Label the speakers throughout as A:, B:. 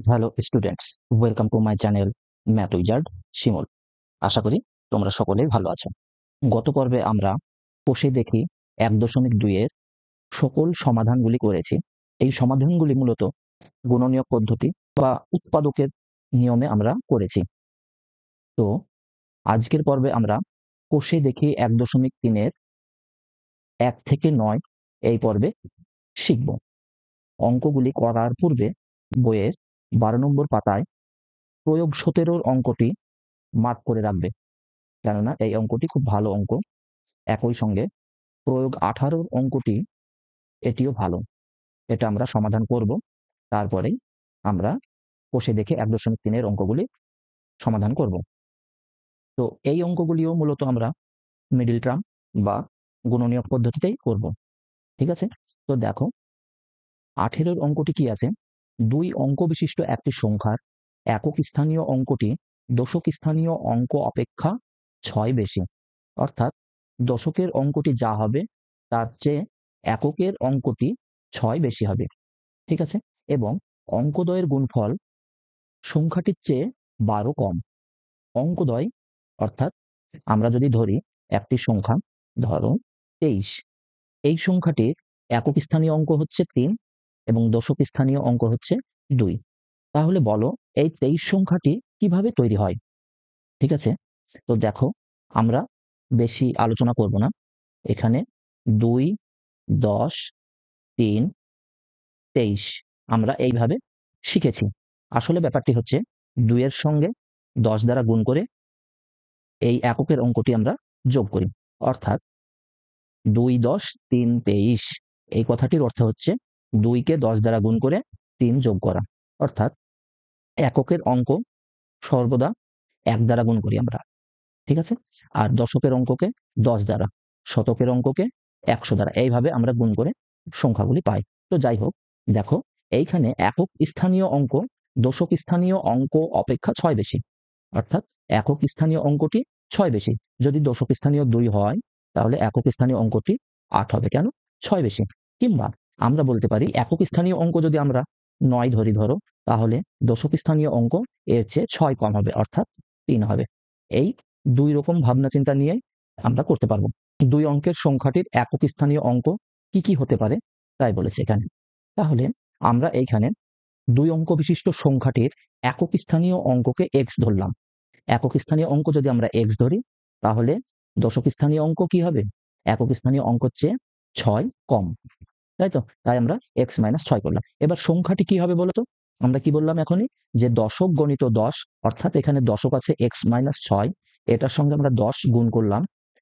A: Hello students, welcome to my channel math wizard Shimul. আশা করি তোমরা সকলেই ভালো আছো। গত পর্বে আমরা কষে দেখি 1.2 এর সকল সমাধানগুলি করেছি। এই সমাধানগুলি মূলত গুণনীয়ক পদ্ধতি বা উৎপাদকের নিয়মে আমরা করেছি। তো আজকের পর্বে আমরা কষে দেখি 1.3 এর 1 থেকে 9 এই পর্বে শিখব। অঙ্কগুলি করার পূর্বে বইয়ের 12 নম্বর পাতায় প্রয়োগ 17 অঙ্কটি মার্ক করে রাখবে, কেননা এই অঙ্কটি খুব ভালো অঙ্ক। একই সঙ্গে প্রয়োগ 18 অঙ্কটি এটিও ভালো। এটা আমরা সমাধান করব, তারপরেই আমরা কষে দেখে 1.3 এর অঙ্কগুলি সমাধান করব। তো এই অঙ্কগুলিও মূলত আমরা মিডল টার্ম বা গুণনীয়ক পদ্ধতিতেই করব। ঠিক আছে? তো দেখো 18 অঙ্কটি কি আছে, 2 অঙ্ক বিশিষ্ট একটি সংখ্যার একক স্থানীয় অঙ্কটি দশক স্থানীয় অঙ্ক অপেক্ষা 6 বেশি। অর্থাৎ দশকের অঙ্কটি যা হবে তার চেয়ে এককের অঙ্কটি 6 বেশি হবে। ঠিক আছে? এবং অঙ্কদ্বয়ের গুণফল সংখ্যাটির চেয়ে 12 কম। অঙ্কদ্বয় অর্থাৎ আমরা যদি ধরি একটি সংখ্যা, ধরো 23, এই সংখ্যাটির একক স্থানীয় অঙ্ক হচ্ছে 3 এবং দশক স্থানীয় অঙ্ক হচ্ছে 2। তাহলে বলো এই 23 সংখ্যাটি কিভাবে তৈরি হয়? ঠিক আছে? তো দেখো, আমরা বেশি আলোচনা করব না। এখানে 2, 10, 3, 23 আমরা এইভাবে শিখেছি। আসলে ব্যাপারটি হচ্ছে 2 এর সঙ্গে 10 দ্বারা গুণ করে এই এককের অঙ্কটি আমরা যোগ করি। অর্থাৎ 2, 10, 3, 23 এই কথাটির অর্থ হচ্ছে 2 কে 10 দ্বারা গুণ করে 3 যোগ করা। অর্থাৎ এককের অঙ্ক সর্বদা 1 দ্বারা গুণ করি আমরা। ঠিক আছে? আর দশকের অঙ্ককে 10 দ্বারা, শতকের অঙ্ককে 100 দ্বারা, এইভাবে আমরা গুণ করে সংখ্যাগুলি পাই। তো যাই হোক, দেখো এইখানে একক স্থানীয় অঙ্ক দশক স্থানীয় অঙ্ক অপেক্ষা 6 বেশি। অর্থাৎ একক স্থানীয় অঙ্কটি 6 বেশি। যদি দশক স্থানীয় 2 হয় তাহলে একক স্থানীয় অঙ্কটি 8 হবে। কেন? 6 বেশি। কিংবা আমরা বলতে পারি একক স্থানীয় অঙ্ক যদি আমরা 9 ধরি, ধরো, তাহলে দশক স্থানীয় অঙ্ক এর চেয়ে 6 কম হবে, অর্থাৎ 3 হবে। এই 2 রকম ভাবনা চিন্তা নিয়ে আমরা করতে পারবো। 2 অঙ্কের সংখ্যাটির একক স্থানীয় অঙ্ক কি কি হতে পারে তাই বলেছে এখানে। তাহলে আমরা এইখানে 2 অঙ্ক বিশিষ্ট সংখ্যাটির একক স্থানীয় অঙ্ককে x ধরলাম। একক স্থানীয় অঙ্ক যদি আমরা x ধরি তাহলে দশক স্থানীয় অঙ্ক কি হবে? একক স্থানীয় অঙ্কের চেয়ে 6 কম। তাই তো? তাই আমরা x - 6 করলাম। এবার সংখ্যাটি কি হবে বলতো? আমরা কি বললাম এখনই? যে দশক গণিত 10, অর্থাৎ এখানে দশক আছে x - 6, এটার সঙ্গে আমরা 10 গুণ করলাম,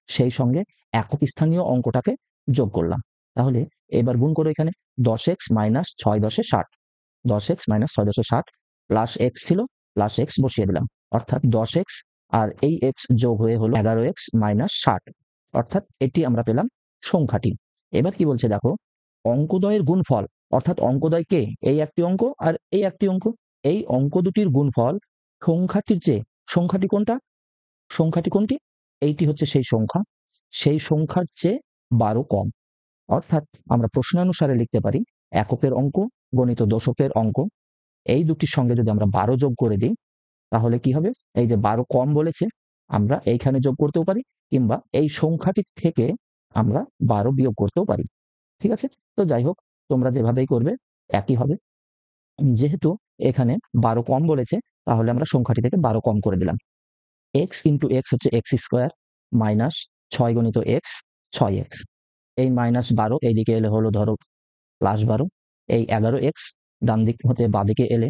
A: সেই সঙ্গে একক স্থানীয় অঙ্কটাকে যোগ করলাম। তাহলে এবার গুণ করো এখানে 10x - 6 10 60, 10x - 6 10 60 প্লাস x ছিল, প্লাস x বসিয়ে দিলাম। অর্থাৎ 10x আর এই x যোগ হয়ে হলো 11x - 60। অর্থাৎ এটি আমরা পেলাম সংখ্যাটি। এবার কি বলছে দেখো, অঙ্কদ্বয়ের গুণফল, অর্থাৎ অঙ্কদ্বয় কে? এই একটি অঙ্ক আর এই একটি অঙ্ক। এই অঙ্ক দুটির গুণফল সংখ্যাটির চেয়ে, সংখ্যাটি কোনটা? সংখ্যাটি কোনটি? এইটি হচ্ছে সেই সংখ্যা, সেই সংখ্যার চেয়ে 12 কম। অর্থাৎ আমরা প্রশ্নানুসারে লিখতে পারি এককের অঙ্ক গণিত দশকের অঙ্ক, এই দুটির সঙ্গে যদি আমরা 12 যোগ করে দিই তাহলে কি হবে? এই যে 12 কম বলেছে, আমরা এইখানে যোগ করতেও পারি, কিংবা এই সংখ্যাটির থেকে আমরা 12 বিয়োগ করতেও পারি। ঠিক আছে? তো যাই হোক, তোমরা যেভাবেই করবে একই হবে। যেহেতু এখানে 12 কম বলেছে তাহলে আমরা সংখ্যাটি থেকে 12 কম করে দিলাম। x ইন্টু x হচ্ছে x স্কোয়ার মাইনাস 6 গণিত x 6x। এই -12 এইদিকে এলে হলো ধরো +12, এই 11x ডান দিক হতে বাঁ দিকে এলে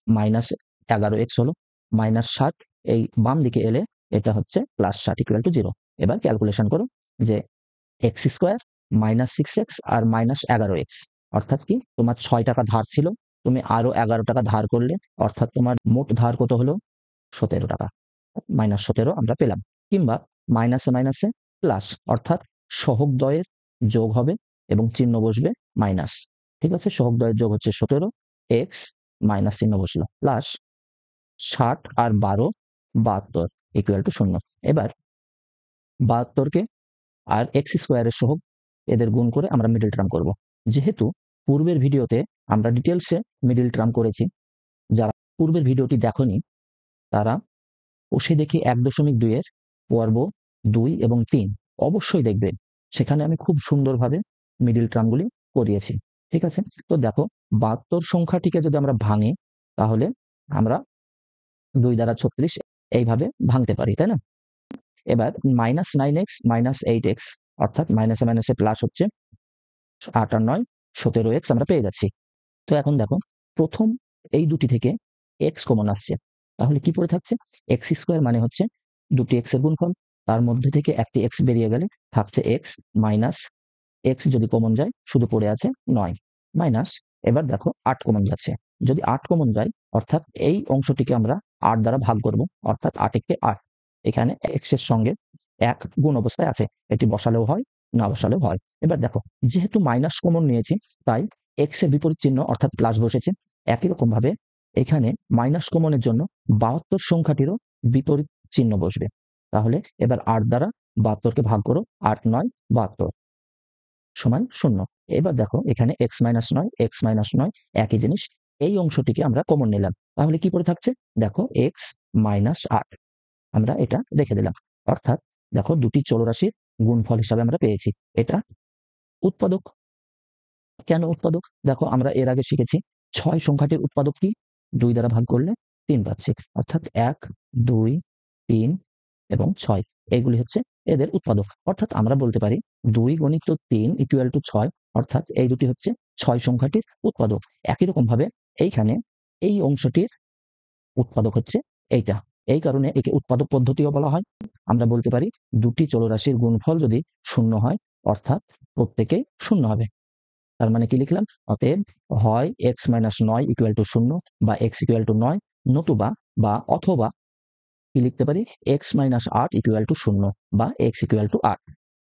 A: -11x হলো, -60 এই বাম দিকে এলে এটা হচ্ছে +60 = 0। এবার ক্যালকুলেশন করো যে x স্কোয়ার -6x আর -11x, অর্থাৎ কি তোমার 6 টাকা ধার ছিল, তুমি আরো 11 টাকা ধার করলে, অর্থাৎ তোমার মোট ধার কত হলো? 17 টাকা। -17 আমরা পেলাম। কিংবা মাইনাসে মাইনাসে প্লাস, অর্থাৎ সহগদ্বয়ের যোগ হবে এবং চিহ্ন বসবে মাইনাস। ঠিক আছে? সহগদ্বয়ের যোগ হচ্ছে 17, এক্স মাইনাস চিহ্ন বসলো, প্লাস 60 আর 12 72 = 0। এবার 72 কে আর এক্স স্কোয়ারের সহগ এদের গুণ করে আমরা মিডল টার্ম করব। যেহেতু পূর্বের ভিডিওতে আমরা ডিটেলসে মিডল টার্ম করেছি, যারা পূর্বের ভিডিওটি দেখোনি তারা কষে দেখি 1.2 এর পর্ব 2 এবং 3 অবশ্যই দেখবেন। সেখানে আমি খুব সুন্দরভাবে মিডল টার্মগুলি করিয়েছি। ঠিক আছে? তো দেখো 72 সংখ্যাটিকে যদি আমরা ভাঙি তাহলে আমরা 2 দ্বারা 36 এইভাবে ভাঙতে পারি, তাই না? এবার -9x -8x অর্থাৎ মাইনাসে মাইনাসে প্লাস হচ্ছে 8 আর 9 17x আমরা পেয়ে যাচ্ছি। তো এখন দেখো প্রথম এই দুটি থেকে x কমন আসছে, তাহলে কি পড়ে থাকছে? এক্স স্কোয়ার মানে হচ্ছে দুটি x এর গুণফল, তার মধ্যে থেকে একটি x বেরিয়ে গেলে থাকছে x মাইনাস x যদি কমন যায় শুধু পড়ে আছে 9 মাইনাস। এবার দেখো 8 কমন যাচ্ছে, যদি 8 কমন যায় অর্থাৎ এই অংশটিকে আমরা 8 দ্বারা ভাগ করব, অর্থাৎ 8 কে 8, এখানে x এর সঙ্গে 1 গুণ অবস্থায় আছে, এটি বসালেও হয় না বসালেও হয়। এবার দেখো যেহেতু মাইনাস কমন নিয়েছি তাই x এর বিপরীত চিহ্ন অর্থাৎ প্লাস বসেছে। একই রকম ভাবে এখানে মাইনাস কমনের জন্য 72 সংখ্যাটিরও বিপরীত চিহ্ন বসবে। তাহলে এবার 8 দ্বারা 72 কে ভাগ করো, 8 9 72 সমান 0। এবার দেখো এখানে x মাইনাস 9 একই জিনিস, এই অংশটিকে আমরা কমন নিলাম, তাহলে কি পড়ে থাকছে? দেখো x মাইনাস 8, আমরা এটা রেখে দিলাম। অর্থাৎ দেখো দুটি চলরাশির গুণফল হিসাবে আমরা পেয়েছি, এটা উৎপাদক। কেন উৎপাদক? দেখো আমরা এর আগে শিখেছি 6 সংখ্যাটির উৎপাদক কি? 2 দ্বারা ভাগ করলে 3 পাচ্ছি, অর্থাৎ 1 2 3 এবং 6 এগুলি হচ্ছে এদের উৎপাদক। অর্থাৎ আমরা বলতে পারি 2 গুণিত 3 ইকুয়াল টু 6, অর্থাৎ এই দুটি হচ্ছে 6 সংখ্যাটির উৎপাদক। একই রকম ভাবে এইখানে এই অংশটির উৎপাদক হচ্ছে এইটা, এই কারণে একে উৎপাদক পদ্ধতিও বলা হয়। আমরা বলতে পারি দুটি চলরাশির গুণফল যদি শূন্য হয় অর্থাৎ প্রত্যেকেই শূন্য হবে। তার মানে কি লিখলাম? অতএব হয় x মাইনাস 9 ইকুয়াল টু 0 বা x ইকুয়াল টু 9, নতুবা বা অথবা কি লিখতে পারি? x মাইনাস 8 ইকুয়াল টু 0 বা x ইকুয়াল টু 8।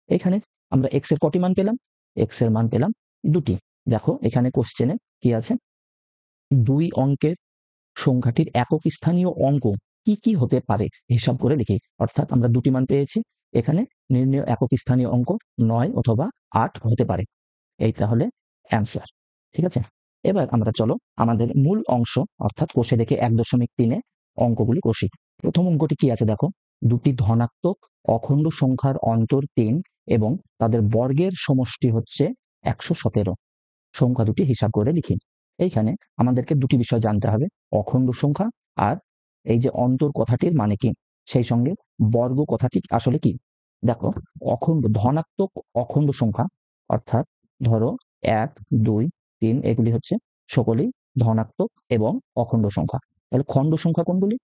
A: এখানে আমরা x এর কটি মান পেলাম? x এর মান পেলাম দুটি। দেখো এখানে কোশ্চেনে কি আছে? 2 অঙ্কের সংখ্যাটির একক স্থানীয় অঙ্ক কি কি হতে পারে হিসাব করে লিখি। অর্থাৎ আমরা দুটি মান পেয়েছি, এখানে নির্ণেয় একক স্থানীয় অঙ্ক 9 অথবা 8 হতে পারে। এই তাহলে অ্যান্সার। ঠিক আছে? এবার আমরা চলো আমাদের মূল অংশ অর্থাৎ কষে দেখে 1.3 অঙ্কগুলি কষি। প্রথম অঙ্কটি কি আছে দেখো? দুটি ধনাত্মক অখণ্ড সংখ্যার অন্তর 3 এবং তাদের বর্গের সমষ্টি হচ্ছে 117। সংখ্যা দুটি হিসাব করে লিখি। এইখানে আমাদেরকে দুটি বিষয় জানতে হবে, অখণ্ড সংখ্যা আর এই যে অন্তর কথাটির মানে কি, সেই সঙ্গে বর্গ কথাটি আসলে কি। দেখো অখণ্ড ধনাত্মক অখণ্ড সংখ্যা অর্থাৎ ধরো 1 2 3 এগুলি হচ্ছে সকলেই ধনাত্মক এবং অখণ্ড সংখ্যা। তাহলে খণ্ড সংখ্যা কোনগুলি?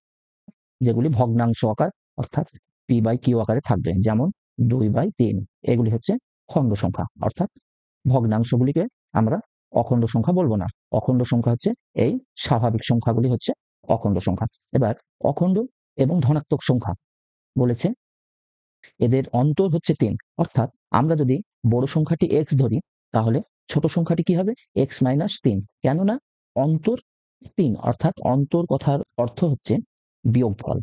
A: যেগুলি ভগ্নাংশ আকার অর্থাৎ পি বাই কিউ আকারে থাকবে, যেমন 2/3, এগুলি হচ্ছে খণ্ড সংখ্যা। অর্থাৎ ভগ্নাংশগুলিকে আমরা অখণ্ড সংখ্যা বলবো না, অখণ্ড সংখ্যা হচ্ছে এই স্বাভাবিক সংখ্যাগুলি হচ্ছে অখণ্ড সংখ্যা। এবার অখণ্ড এবং ধনাত্মক সংখ্যা বলেছে এদের অন্তর হচ্ছে 3, অর্থাৎ আমরা যদি বড় সংখ্যাটি x ধরি তাহলে ছোট সংখ্যাটি কি হবে? x মাইনাস 3, কেননা অন্তর 3, অর্থাৎ অন্তর কথার অর্থ হচ্ছে বিয়োগফল।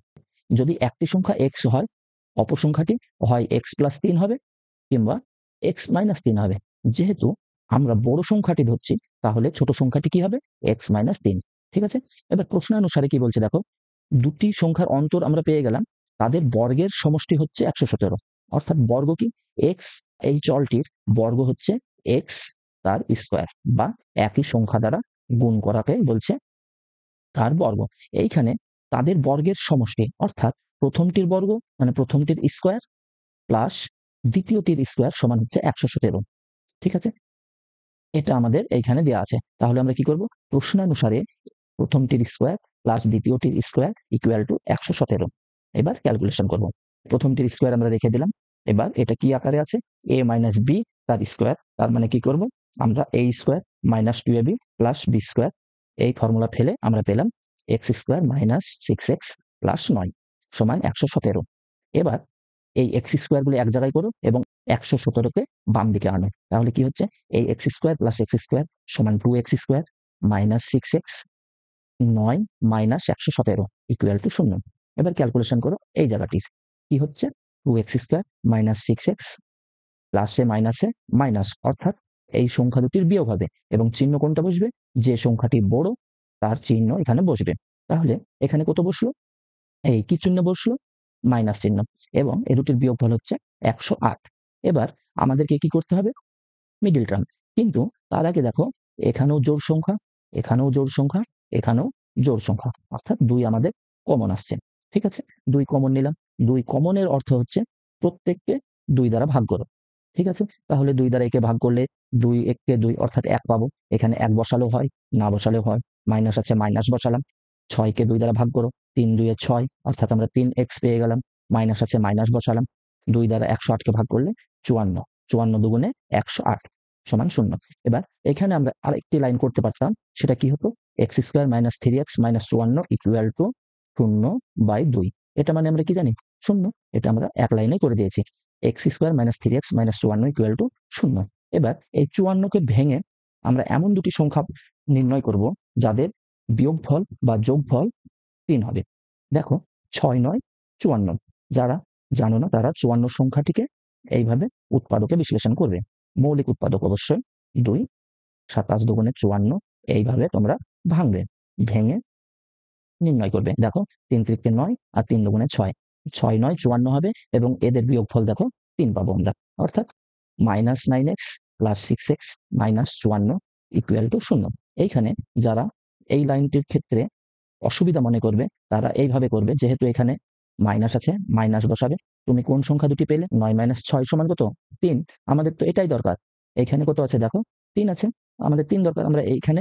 A: যদি একটি সংখ্যা x হয় অপর সংখ্যাটি হয় x প্লাস 3 হবে কিংবা x মাইনাস 3 হবে। যেহেতু আমরা বড় সংখ্যাটি ধরছি তাহলে ছোট সংখ্যাটি কি হবে? x minus 3। ঠিক আছে? এবার প্রশ্নানুসারে কি বলছে দেখো, দুটি সংখ্যার অন্তর আমরা পেয়ে গেলাম, তাদের বর্গের সমষ্টি হচ্ছে 117। অর্থাৎ বর্গ কি? x, এই চলটির বর্গ হচ্ছে x তার স্কোয়ার বা একই সংখ্যা দ্বারা গুণ করাকে বলছে তার বর্গ। এইখানে তাদের বর্গের সমষ্টি অর্থাৎ প্রথমটির বর্গ মানে প্রথমটির স্কোয়ার প্লাস দ্বিতীয়টির স্কোয়ার সমান হচ্ছে 117। ঠিক আছে? এটা আমাদের এইখানে দেওয়া আছে। তাহলে আমরা কি করব? প্রশ্নানুসারে প্রথমটির স্কোয়ার প্লাস দ্বিতীয়টির স্কোয়ার ইকুয়াল টু 117। এবার ক্যালকুলেশন করব। প্রথমটির স্কোয়ার আমরা রেখে দিলাম। এবার এটা কি আকারে আছে? a মাইনাস বি তার স্কোয়ার। তার মানে কি করব? আমরা a square minus 2ab plus b square, এই ফর্মুলা ফেলে আমরা পেলাম x square minus 6x plus 9 সমান 117। এবার এই x স্কোয়ার গুলো এক জায়গায় করো এবং 117কে বাম দিকে আনো। তাহলে কি হচ্ছে? এই x square plus x square সমান 2x square minus 6x 9 minus 117 equal to 0। এবার ক্যালকুলেশন করো এই জায়গাটির কি হচ্ছে? 2x স্কোয়ার মাইনাস 6x প্লাসে মাইনাসে মাইনাস, অর্থাৎ এই সংখ্যা দুটির বিয়োগ হবে এবং চিহ্ন কোনটা বসবে? যে সংখ্যাটি বড় তার চিহ্ন এখানে বসবে। তাহলে এখানে কত বসলো? এই কি চিহ্ন বসলো? মাইনাস চিহ্ন, এবং এ দুটির বিয়োগফল হচ্ছে 108। এবার আমাদেরকে কি করতে হবে? Middle term. কিন্তু তার আগে দেখো, এখানেও জোড় সংখ্যা, এখানেও জোড় সংখ্যা, এখানেও জোড় সংখ্যা, অর্থাৎ 2 আমাদের কমন আসছে। ঠিক আছে? 2 কমন নিলাম। 2 কমনের অর্থ হচ্ছে প্রত্যেককে 2 দ্বারা ভাগ করো। ঠিক আছে? তাহলে 2 দ্বারা একে ভাগ করলে 2 এককে 2 অর্থাৎ 1 পাবো। এখানে 1 বসালেও হয়, না বসালেও হয়। মাইনাস আছে, মাইনাস বসালাম। 6 কে 2 দ্বারা ভাগ করো। 3 2 এ 6, অর্থাৎ আমরা 3x পেয়ে গেলাম। মাইনাস আছে, মাইনাস বসালাম। 2 দ্বারা 108 কে ভাগ করলে 54। 54 দুগুণে 108 সমান 0। এবার এখানে আমরা আরেকটি লাইন করতে পারতাম। সেটা কি হতো? x² - 3x - 54 equal to 0/2। এটা মানে আমরা কি জানি? 0। এটা আমরা এক লাইনে করে দিয়েছি। x² - 3x - 54 equal to 0। এবার এই 54 কে ভেঙে আমরা এমন দুটি সংখ্যা নির্ণয় করব যাদের বিয়োগফল বা যোগফল 3 হবে। দেখো, 6 9 54। যারা জানো না তারা 54 সংখ্যাটিকে এইভাবে উৎপাদকে বিশ্লেষণ করবে। মৌলিক উৎপাদক অবশ্যই 2, 27 দুগুণে 54, এইভাবে তোমরা ভাঙবে। ভেঙে নির্ণয় করবে। দেখো, 3 3 9 আর 3 দুগুণে 6। 6 9 54 হবে, এবং এদের বিয়োগফল দেখো 3 পাবো আমরা। অর্থাৎ -9x + 6x - 54 ইকুয়াল টু 0। এইখানে যারা এই লাইনটির ক্ষেত্রে অসুবিধা মনে করবে তারা এইভাবে করবে, যেহেতু এখানে মাইনাস আছে, মাইনাস বসাবে। তুমি কোন সংখ্যা দুটি পেলে? 9 - 6 সমান কত? 3। আমাদের তো এটাই দরকার। এখানে কত আছে দেখো? 3 আছে। আমাদের 3 দরকার। আমরা এইখানে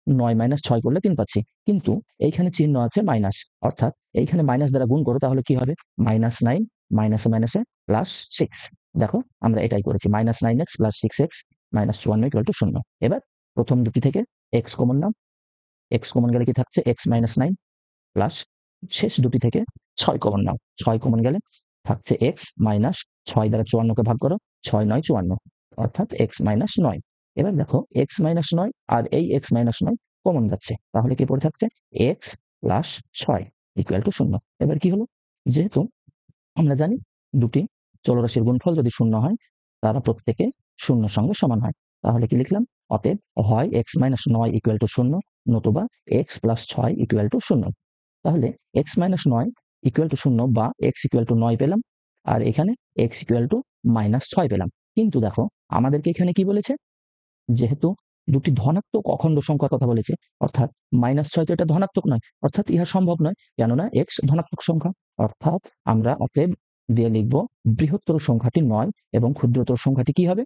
A: 9 - 6 করলে 3 পাচ্ছি। কিন্তু এইখানে চিহ্ন আছে মাইনাস, অর্থাৎ এইখানে মাইনাস দ্বারা গুণ করো, তাহলে কি হবে? -9 মাইনাসে মাইনাসে +6। দেখো, আমরা এটাই করেছি। -9x + 6x - 54 = 0। এবার প্রথম দুটি থেকে x কমন নাও। x কমন গেলে কি থাকছে? x - 9 প্লাস শেষ দুটি থেকে 6 কমন নাও। 6 কমন গেলে থাকছে x মাইনাস 6 দ্বারা 54 কে ভাগ করো। 6 9 54, অর্থাৎ x মাইনাস 9। এবার দেখো, x মাইনাস 9 আর এই x মাইনাস 9 কমন যাচ্ছে, তাহলে কি পড়ে থাকছে? x plus 6 equal two 0। এবার কি হলো? যেহেতু আমরা জানি দুটি চলরাশির গুণফল যদি 0 হয়, তারা প্রত্যেকে 0 সঙ্গে সমান হয়। তাহলে কি লিখলাম? অতএব হয় x মাইনাস 9 ইকুয়াল টু 0, নতুবা x প্লাস 6 ইকুয়াল টু 0। তাহলে x মাইনাস 9 ইকুয়াল টু 0 বা x ইকুয়াল টু 9 পেলাম, আর এখানে x ইকুয়াল টু -6 পেলাম। কিন্তু দেখো, আমাদেরকে এখানে কি বলেছে? যেহেতু দুটি ধনাত্মক অখণ্ড সংখ্যার কথা বলেছে, অর্থাৎ -6 তো এটা ধনাত্মক নয়, অর্থাৎ ইহা সম্ভব নয়, কেননা x ধনাত্মক সংখ্যা। অর্থাৎ আমরা অতএব দিয়ে লিখব বৃহত্তর সংখ্যাটি 9 এবং ক্ষুদ্রতর সংখ্যাটি কি হবে?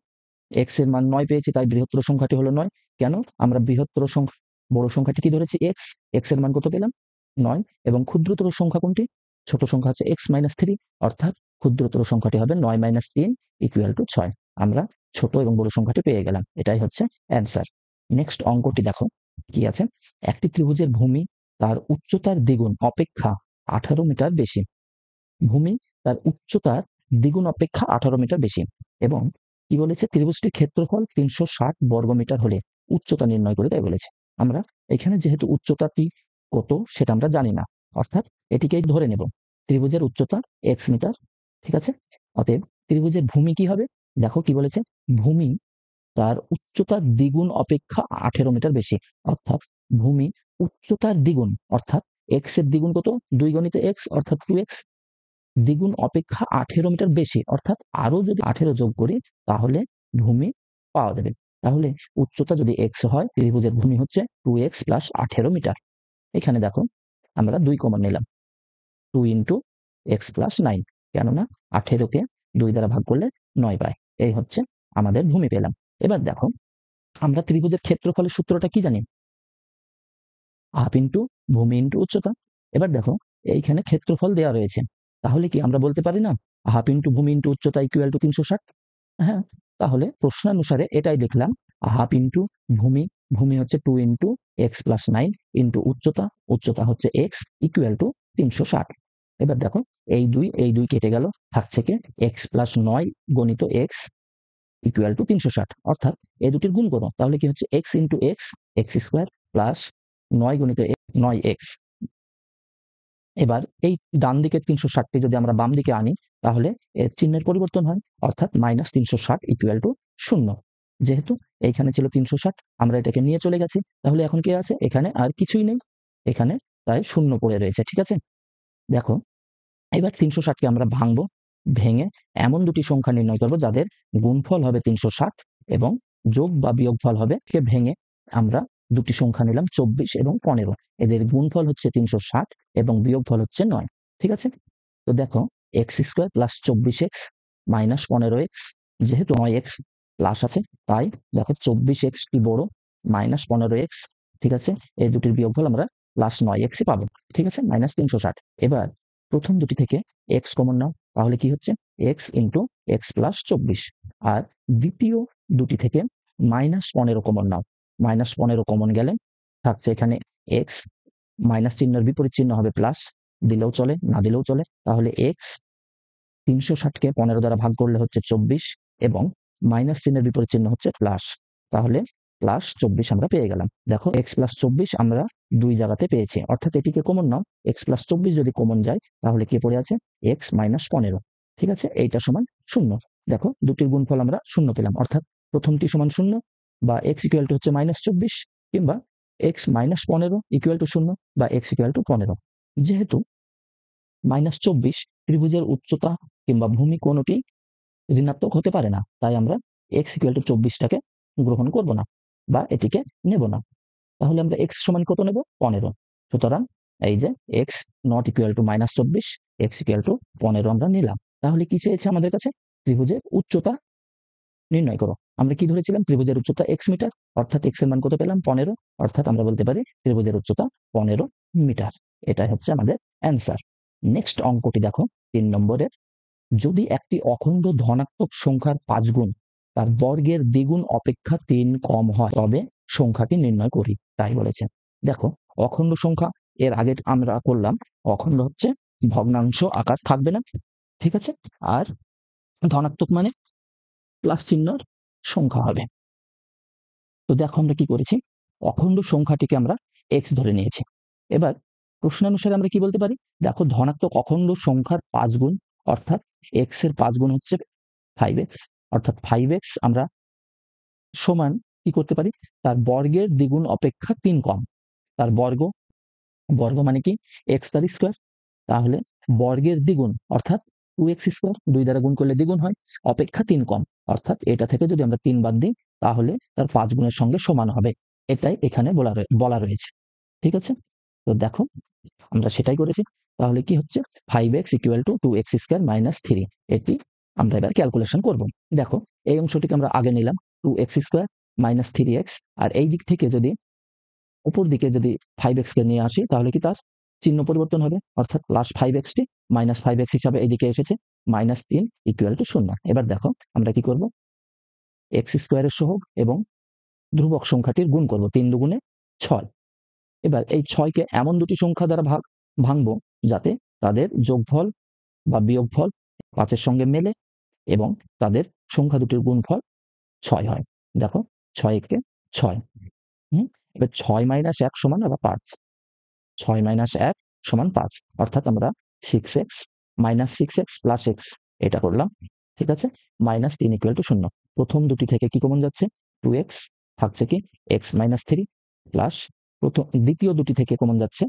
A: x এর মান 9 পেয়েছি, তাই বৃহত্তর সংখ্যাটি হলো 9। কেন? আমরা বৃহত্তর সংখ্যা, বড় সংখ্যাটি কি ধরেছি? x। x এর মান কত পেলাম? 9। এবং ক্ষুদ্রতর সংখ্যা কোনটি? ছোট সংখ্যা হচ্ছে x - 3, অর্থাৎ ক্ষুদ্রতর সংখ্যাটি হবে 9 - 3 ইকুয়াল টু 6। আমরা ছোট এবং বড় সংখ্যাটি পেয়ে গেলাম। এটাই হচ্ছে অ্যান্সার। নেক্সট অঙ্কটি দেখো কি আছে। একটি ত্রিভুজের ভূমি তার উচ্চতার দ্বিগুণ অপেক্ষা 18 মিটার বেশি। ভূমি তার উচ্চতার দ্বিগুণ অপেক্ষা 18 মিটার বেশি, এবং কি বলেছে? ত্রিভুজটির ক্ষেত্রফল 360 বর্গমিটার হলে উচ্চতা নির্ণয় করে তাই বলেছে। আমরা এখানে যেহেতু উচ্চতাটি কত সেটা আমরা জানি না, অর্থাৎ এটিকেই ধরে নেব ত্রিভুজের উচ্চতা x মিটার। ঠিক আছে? অতএব ত্রিভুজের ভূমি কি হবে? দেখো কি বলেছে? ভূমি তার উচ্চতার দ্বিগুণ অপেক্ষা 18 মিটার বেশি, অর্থাৎ ভূমি উচ্চতার দ্বিগুণ, অর্থাৎ x এর দ্বিগুণ কত? 2 গুণিত x, অর্থাৎ 2x। দ্বিগুণ অপেক্ষা 18 মিটার বেশি, অর্থাৎ আরো যদি 18 যোগ করি তাহলে ভূমি পাওয়া যাবে। তাহলে উচ্চতা যদি x হয়, ত্রিভুজের ভূমি হচ্ছে 2x প্লাস 18 মিটার। এখানে দেখো, আমরা 2 কমন নিলাম। 2 ইন্টু x প্লাস 9, কেননা 18 কে 2 দ্বারা ভাগ করলে 9 পাই। এই হচ্ছে আমাদের ভূমি পেলাম। এবার দেখো, আমরা ত্রিভুজের ক্ষেত্রফলের সূত্রটা কি জানি? হাফ ইন্টু ভূমি ইন্টু উচ্চতা। এবার দেখো, এইখানে ক্ষেত্রফল দেওয়া রয়েছে, তাহলে কি আমরা বলতে পারি না হাফ ইন্টু ভূমি ইন্টু উচ্চতা ইকুয়াল টু 360? হ্যাঁ, তাহলে প্রশ্নানুসারে এটাই লিখলাম। হাফ ইন্টু ভূমি, ভূমি হচ্ছে 2 ইন্টু এক্স প্লাস 9 ইন্টু উচ্চতা, উচ্চতা হচ্ছে এক্স ইকুয়াল টু 360। এবার দেখো, এই দুই কেটে গেল, থাকছে কি? এক্স প্লাস 9 গণিত এক্স ইকুয়াল টু 360, অর্থাৎ এই দুটির গুণ করো, তাহলে কি হচ্ছে? X into x, x square plus 9 গুণিত 9x। এবার এই ডান দিকের 360টি যদি আমরা বাম দিকে আনি, তাহলে এর চিহ্নের পরিবর্তন হয়, অর্থাৎ -360 ইকুয়াল টু 0। যেহেতু এইখানে ছিল 360, আমরা এটাকে নিয়ে চলে গেছি, তাহলে এখন কি আছে? এখানে আর কিছুই নেই। এখানে তাই শূন্য পড়ে রয়েছে। ঠিক আছে? দেখো এবার ৩৬০কে আমরা ভাঙবো। ভেঙে এমন দুটি সংখ্যা নির্ণয় করব যাদের গুণফল হবে ৩৬০ এবং যোগ বা বিয়োগফল হবে। ভেঙে আমরা দুটি সংখ্যা নিলাম ২৪ এবং ১৫। এদের গুণফল হচ্ছে ৩৬০ এবং বিয়োগফল হচ্ছে ৯। ঠিক আছে? তো দেখো x² প্লাস ২৪x মাইনাস ১৫x, যেহেতু ৯x প্লাস আছে তাই দেখো ২৪x কি বড়, মাইনাস ১৫x। ঠিক আছে? এই দুটির বিয়োগফল আমরা প্লাস ৯x পাবো। ঠিক আছে? মাইনাস ৩৬০। এবার প্রথম দুটি থেকে x কমন নাও, তাহলে কি হচ্ছে x ইন্টু x প্লাস ২৪। আর দ্বিতীয় দুটি থেকে মাইনাস ১৫ কমন নাও। মাইনাস ১৫ কমন গেলে থাকছে এখানে x, মাইনাস চিহ্নের বিপরীত চিহ্ন হবে প্লাস, দিলেও চলে না দিলেও চলে। তাহলে x ৩৬০কে ১৫ দ্বারা ভাগ করলে হচ্ছে ২৪ এবং মাইনাস চিহ্নের বিপরীত চিহ্ন হচ্ছে প্লাস, তাহলে প্লাস ২৪ আমরা পেয়ে গেলাম। দেখো x প্লাস ২৪ আমরা দুই জায়গাতে পেয়েছি, অর্থাৎ এটিকে কমন নাও। x প্লাস ২৪ যদি কমন যায় তাহলে কি পড়ে আছে x মাইনাস ১৫। ঠিক আছে? এইটা সমান 0। দেখো দুটির গুণফল আমরা 0 পেলাম, অর্থাৎ প্রথমটি সমান 0 বা x ইকুয়াল টু হচ্ছে মাইনাস ২৪ কিংবা x মাইনাস ১৫ ইকুয়াল টু 0 বা x ইকুয়াল টু ১৫। যেহেতু মাইনাস ২৪ ত্রিভুজের উচ্চতা কিংবা ভূমি কোনটি ঋণাত্মক হতে পারে না, তাই আমরা x ইকুয়াল টু ২৪টাকে গ্রহণ করব না বা এটিকে নেব না। তাহলে আমরা x সমান কত নেব? ১৫। সুতরাং এই যে x not equal to minus ২৪, x equal two ১৫ আমরা নিলাম। তাহলে কি চেয়েছে আমাদের কাছে? ত্রিভুজের উচ্চতা নির্ণয় করো। আমরা কি ধরেছিলাম? ত্রিভুজের উচ্চতা x মিটার, অর্থাৎ x এর মান কত পেলাম? ১৫। অর্থাৎ আমরা বলতে পারি ত্রিভুজের উচ্চতা ১৫ মিটার। এটাই হচ্ছে আমাদের অ্যান্সার। নেক্সট অঙ্কটি দেখো ৩ নম্বরের। যদি একটি অখণ্ড ধনাত্মক সংখ্যার ৫ গুণ তার বর্গের দ্বিগুণ অপেক্ষা ৩ কম হয় তবে সংখ্যাটি নির্ণয় করি, তাই বলেছে। দেখো অখণ্ড সংখ্যা এর আগে আমরা করলাম, অখণ্ড হচ্ছে ভগ্নাংশ আকার থাকবে না। ঠিক আছে? আর ধনাত্মক মানে প্লাস চিহ্নর সংখ্যা হবে। তো দেখো আমরা কি করেছি, অখণ্ড সংখ্যাটিকে আমরা x ধরে নিয়েছি। এবার প্রশ্নানুসারে আমরা কি বলতে পারি? দেখো ধনাত্মক অখণ্ড সংখ্যার ৫ গুণ, অর্থাৎ x এর ৫ গুণ হচ্ছে 5x, অর্থাৎ 5x আমরা সমান কি করতে পারি? তার বর্গের দ্বিগুণ অপেক্ষা ৩ কম। তার বর্গ, বর্গ মানে কি x তার স্কয়ার, তাহলে বর্গের দ্বিগুণ অর্থাৎ 2x স্কয়ার, 2 দ্বারা গুণ করলে দ্বিগুণ হয়, অপেক্ষা ৩ কম, অর্থাৎ এটা থেকে যদি আমরা ৩ বাদ দিই তাহলে তার ৫ গুণের সঙ্গে সমান হবে। এটাই এখানে বলা রয়েছে। ঠিক আছে? তো দেখো আমরা সেটাই করেছি। তাহলে কি হচ্ছে 5x equal to 2x square minus 3। এটি আমরা এবার ক্যালকুলেশন করব। দেখো এই অংশটিকে আমরা আগে নিলাম 2x স্কয়ার মাইনাস 3x, আর এই দিক থেকে যদি উপর দিকে যদি 5x কে নিয়ে আসি তাহলে কি তার চিহ্ন পরিবর্তন হবে, অর্থাৎ প্লাস 5x টি মাইনাস 5x হিসাবে এইদিকে এসেছে, মাইনাস 3 ইকুয়াল টু 0। এবার দেখো আমরা কি করব, x স্কয়ারের সহগ এবং ধ্রুবক সংখ্যাটির গুণ করব, 3 দুগুণে 6। এবার এই 6 কে এমন দুটি সংখ্যা দ্বারা ভাঙবো যাতে তাদের যোগফল বা বিয়োগফল 5 এর সঙ্গে মেলে এবং তাদের সংখ্যা দুটির গুণফল 6 হয়। দেখো 6 একে 6। এবার 6 মাইনাস 1 সমান আবার 5। 6 মাইনাস 1 সমান 5, অর্থাৎ আমরা 6x minus 6x plus x এটা করলাম। ঠিক আছে? Minus 3 equal to 0। প্রথম দুটি থেকে কি কমন যাচ্ছে? 2x, থাকছে কি x মাইনাস 3 প্লাস দ্বিতীয় দুটি থেকে কমন যাচ্ছে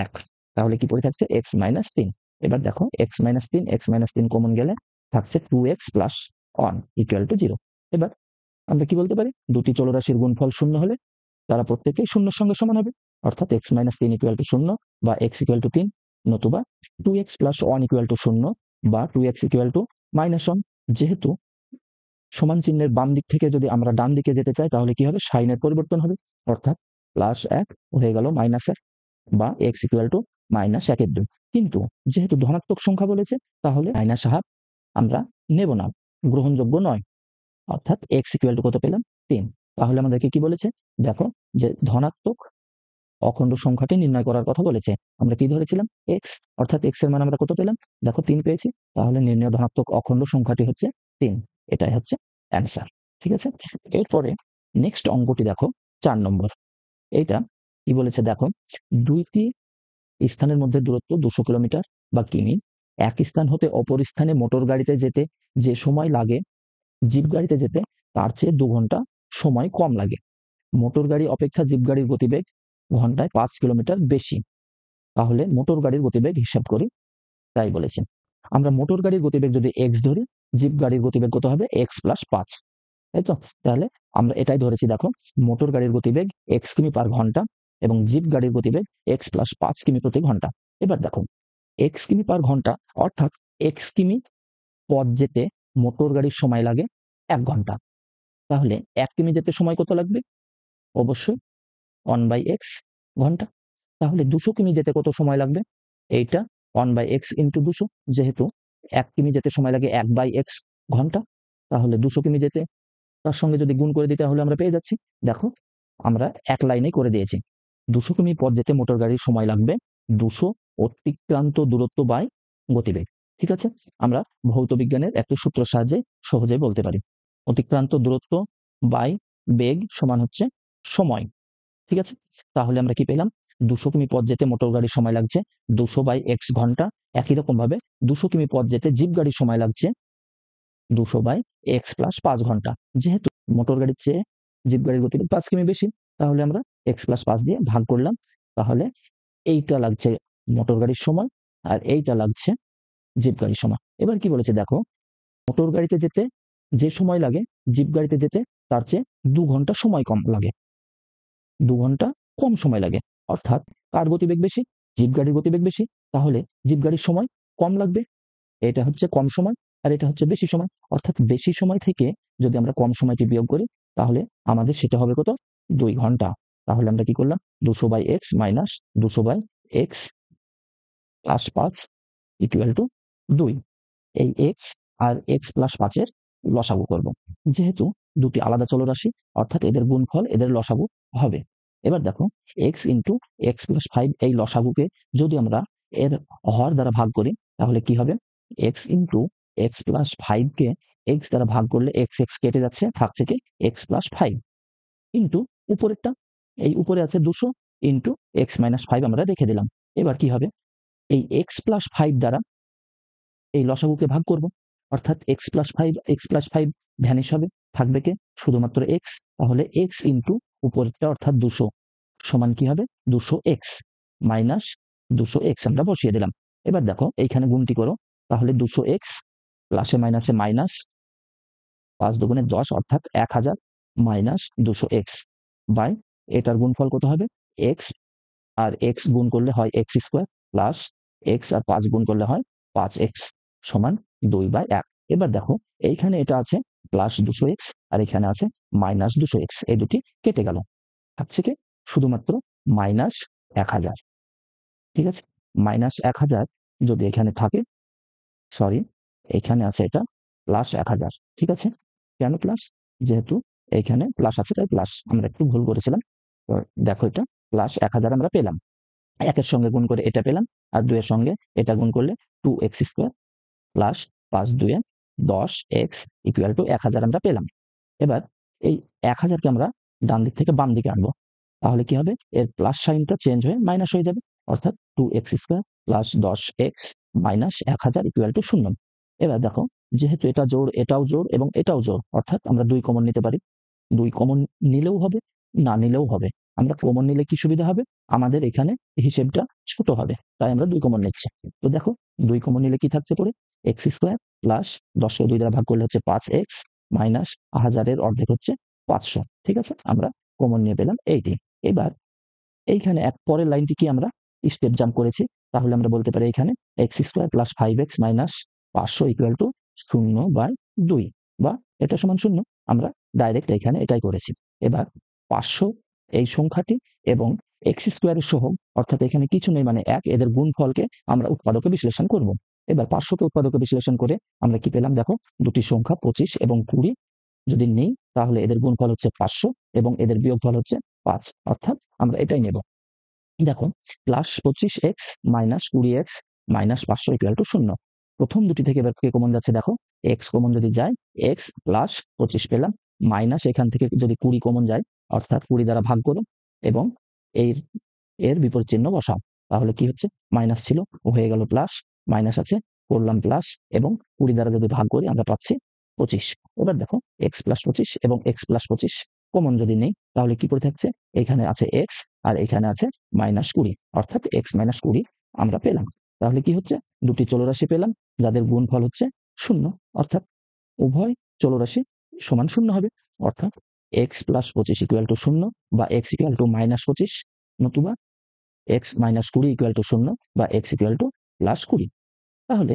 A: 1, তাহলে কি পড়ে থাকছে x মাইনাস 3। এবার দেখো x minus 3, x minus 3 common গেলে থাকছে 2x প্লাস 1 ইকুয়াল টু 0। এবার আমরা কি বলতে পারি? দুটি চলরাশির গুণফল 0 হলে তারা প্রত্যেকেই শূন্যের সঙ্গে সমান হবে, অর্থাৎ x মাইনাস 3 ইকুয়াল টু 0 বা x ইকুয়াল টু 3, নতুবা 2x প্লাস 1 ইকুয়াল টু 0 বা 2x ইকুয়াল টু মাইনাস 1। যেহেতু সমান চিহ্নের বাম দিক থেকে যদি আমরা ডান দিকে যেতে চাই তাহলে কি হবে? সাইনের পরিবর্তন হবে, অর্থাৎ প্লাস 1 হয়ে গেল মাইনাস 1 বা x ইকুয়াল টু মাইনাস 1/2। কিন্তু যেহেতু ধনাত্মক সংখ্যা বলেছে তাহলে মাইনাস হাফ আমরা নেব না, গ্রহণযোগ্য নয়, অর্থাৎ x ইকুয়াল টু কত পেলাম? 3। তাহলে আমাদেরকে কি বলেছে? দেখো যে ধনাত্মক অখণ্ড সংখ্যাটি নির্ণয় করার কথা বলেছে। আমরা কি ধরেছিলাম? x, অর্থাৎ x এর মান আমরা কত পেলাম? দেখো 3 পেয়েছি। তাহলে নির্ণয় ধনাত্মক অখণ্ড সংখ্যাটি হচ্ছে 3। এটাই হচ্ছে অ্যান্সার। ঠিক আছে? এরপরে নেক্সট অঙ্কটি দেখো 4 নম্বর। এইটা কি বলেছে দেখো, দুইটি স্থানের মধ্যে দূরত্ব 200 কিলোমিটার বা কিমি। এক স্থান হতে অপর স্থানে মোটর গাড়িতে যেতে যে সময় লাগে জিপ গাড়িতে যেতে তার চেয়ে 2 ঘন্টা সময় কম লাগে। মোটর গাড়ি অপেক্ষা জিপ গাড়ির গতিবেগ ঘন্টায় 5 কিলোমিটার বেশি। তাহলে মোটর গাড়ির গতিবেগ হিসাব করি, তাই বলেছেন। আমরা মোটর গাড়ির গতিবেগ যদি x ধরি, জিপ গাড়ির গতিবেগ কত হবে x + 5, তাই তো? তাহলে আমরা এটাই ধরেছি, দেখো মোটর গাড়ির গতিবেগ x কিমি পার ঘন্টা এবং জিপ গাড়ির গতিবেগ x + 5 কিমি প্রতি ঘন্টা। এবার দেখো x কিমি পার ঘন্টা অর্থাৎ x কিমি পথ যেতে মোটর গাড়ির সময় লাগে 1 ঘন্টা। তাহলে 1 কিমি যেতে সময় কত লাগবে? অবশ্যই 1/x ঘন্টা। তাহলে 200 কিমি যেতে কত সময় লাগবে? এইটা 1/x × 200, যেহেতু 1 কিমি যেতে সময় লাগে 1/x ঘন্টা, তাহলে 200 কিমি যেতে তার সঙ্গে যদি গুণ করে দিই তাহলে আমরা পেয়ে যাচ্ছি। দেখো আমরা এক লাইনে করে দিয়েছি। 200 কিমি পথ যেতে মোটর গাড়ির সময় লাগবে 200 অতিক্রান্ত দূরত্ব বাই গতিবেগ। ঠিক আছে? আমরা ভৌত বিজ্ঞানের একটি সূত্রের সাহায্যে সহজেই বলতে পারি। অতিক্রান্ত দূরত্ব বাই বেগ সমান হচ্ছে সময়। ঠিক আছে? তাহলে আমরা কি পেলাম? 200 কিমি পথ যেতে মোটর গাড়ির সময় লাগছে 200/x ঘন্টা। একই রকম ভাবে 200 কিমি পথ যেতে জিপ গাড়ির সময় লাগছে 200/x + 5 ঘন্টা। যেহেতু মোটর গাড়ির চেয়ে জিপ গাড়ির গতিবেগ 5 কিমি বেশি, তাহলে আমরা x + 5 দিয়ে ভাগ করলাম। তাহলে এইটা লাগছে মোটর গাড়ির সময় আর এইটা লাগছে জিপ গাড়ির সময়। এবার কি বলেছে দেখো, মোটর গাড়িতে যেতে যে সময় লাগে জিপ গাড়িতে যেতে তার চেয়ে 2 ঘন্টা সময় কম লাগে। 2 ঘন্টা কম সময় লাগে। অর্থাৎ কার গতিবেগ বেশি? জিপ গাড়ির গতিবেগ বেশি। তাহলে জিপ গাড়ির সময় কম লাগবে। এটা হচ্ছে কম সময় আর এটা হচ্ছে বেশি সময়। অর্থাৎ বেশি সময় থেকে যদি আমরা কম সময়টি বিয়োগ করি তাহলে আমাদের সেটা হবে কত? 2 ঘন্টা। তাহলে আমরা কি করলাম? 200/x - 200/x + 5 = 2। এই x আর x + 5 এর লসাগু করব। যেহেতু দুটি আলাদা চলরাশি অর্থাৎ এদের গুণফল এদের লসাগু হবে। এবার দেখো x × x + 5 এই লসাগুকে যদি আমরা এর হর দ্বারা ভাগ করি তাহলে কি হবে? x × x + 5 কে x দ্বারা ভাগ করলে x কেটে যাচ্ছে, থাকছে কি? x + 5 কিন্তু উপরেরটা, এই উপরে আছে 200 × x - 5 আমরা রেখে দিলাম। এবার কি হবে? এই x + 5 দ্বারা এই লসাগুকে ভাগ করব। অর্থাৎ x + 5 ভ্যানিশ হবে। থাকবে কে? শুধুমাত্র x। তাহলে x × উপরেরটা অর্থাৎ 200 সমান কি হবে? 200x - 200x আমরা বসিয়ে দিলাম। এবার দেখো এইখানে গুণটি করো। তাহলে 200x প্লাসে মাইনাসে মাইনাস 5 দুগুণে 10 অর্থাৎ 1000 - 200x বাই এটার গুণফল কত হবে? x আর x গুণ করলে হয় x² প্লাস x আর 5 গুণ করলে হয় 5x সমান 2/1। এবার দেখো এইখানে এটা আছে প্লাস 200x আর এখানে আছে মাইনাস 200x, এই দুটি কেটে গেল। থাকছে কি? শুধুমাত্র -1000। ঠিক আছে? -1000 যদি এখানে থাকে, সরি এখানে আছে এটা +1000। ঠিক আছে? কেন প্লাস? যেহেতু এইখানে প্লাস আছে তাই প্লাস। আমরা একটু ভুল করেছিলাম। তো দেখো এটা +1000 আমরা পেলাম। 1 এর সঙ্গে গুণ করে এটা পেলাম আর 2 এর সঙ্গে এটা গুণ করলে 2x² প্লাস 5 2 এ 10x = 1000 আমরা পেলাম। এবার এই 1000 কে আমরা ডান দিক থেকে বাম দিকে আনবো। তাহলে কি হবে? এর প্লাস সাইনটা চেঞ্জ হয়ে মাইনাস হয়ে যাবে। অর্থাৎ 2x² প্লাস 10x মাইনাস 1000 = 0। এবার দেখো যেহেতু এটা জোড়, এটাও জোড় এবং এটাও জোড়, অর্থাৎ আমরা 2 কমন নিতে পারি। 2 কমন নিলেও হবে, না নিলেও হবে। আমরা কমন নিলে কি সুবিধা হবে? আমাদের এখানে হিসেবটা ছোট হবে। তাই আমরা 2 কমন নিচ্ছি। তো দেখো 2 কমন নিলে কি থাকছে পরে? x² প্লাস 10 কে 2 দ্বারা ভাগ করলে হচ্ছে 5x মাইনাস 1000 এর অর্ধেক হচ্ছে 500। ঠিক আছে? আমরা কমন নিয়ে পেলাম এইটি। এবার এইখানে পরের লাইনটি কি আমরা স্টেপ জাম্প করেছি। তাহলে আমরা বলতে পারি এখানে x² প্লাস 5x মাইনাস 500 = 0/2 বা এটা সমান 0। আমরা ডাইরেক্ট এখানে এটাই করেছি। এবার 500 এই সংখ্যাটি এবং x² এর সহগ অর্থাৎ এখানে কিছু নেই মানে 1, এদের গুণফলকে আমরা উৎপাদকে বিশ্লেষণ করব। এবার 500 কে উৎপাদকে বিশ্লেষণ করে আমরা কি পেলাম? দেখো দুটি সংখ্যা 25 এবং 20 যদি নেই তাহলে এদের গুণফল হচ্ছে 500 এবং এদের বিয়োগফল হচ্ছে 5। অর্থাৎ আমরা এটাই নেব। দেখো +25x - 20x - 500 = 0। প্রথম দুটি থেকে এবার কে কমন যাচ্ছে দেখো, x কমন যদি যায় x প্লাস 25 পেলাম, মাইনাস এখান থেকে যদি 20 কমন যায় অর্থাৎ 20 দ্বারা ভাগ করো এবং এর বিপরীত চিহ্ন বসাও। তাহলে কি হচ্ছে? মাইনাস ছিল হয়ে গেল প্লাস, মাইনাস আছে করলাম প্লাস এবং 20 দ্বারা যদি ভাগ করি আমরা পাচ্ছি 25। এবার দেখো x + 25 এবং x + 25 কমন যদি নেই তাহলে কি পড়ে থাকছে, এখানে আছে এক্স আর এখানে আছে -20, অর্থাৎ এক্স -20 আমরা পেলাম। তাহলে কি হচ্ছে, দুটি চলরাশি পেলাম যাদের গুণফল হচ্ছে 0, অর্থাৎ উভয় চলরাশি সমান 0 হবে, অর্থাৎ x + 25 = 0 বা x = -25, নতুবা x - 20 = 0 বা x = +20। তাহলে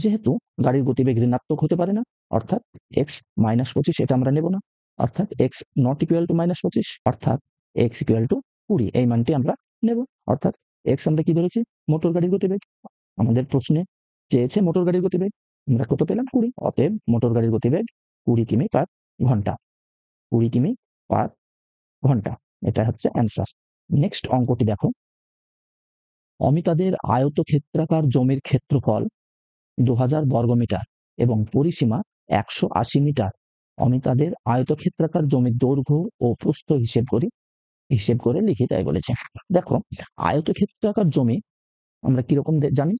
A: যেহেতু গাড়ির গতিবেগ ঋণাত্মক হতে পারে না, অর্থাৎ x - 25 এটা আমরা নেব না, অর্থাৎ x not equal to -25, অর্থাৎ x = 20 এই মানটি আমরা নেব। অর্থাৎ x আমরা কি ধরেছি, মোটর গাড়ির গতিবেগ। আমাদের প্রশ্নে চেয়েছে মোটর গাড়ির গতিবেগ, আমরা কত পেলাম, 20। অতএব মোটর গাড়ির গতিবেগ 20 কিমি পার ঘন্টা, 20 কিমি পার ঘন্টা, এটা হচ্ছে অ্যান্সার। নেক্সট অঙ্কটি দেখো, অমিতাদের আয়তক্ষেত্রাকার জমির ক্ষেত্রফল 2000 বর্গমিটার এবং পরিসীমা 180 মিটার। অমিতাদের আয়তক্ষেত্রাকার জমির দৈর্ঘ্য ও প্রস্থ হিসেব করে লিখি, তাই বলেছে। দেখো, আয়তক্ষেত্রাকার জমি আমরা কিরকম জানি,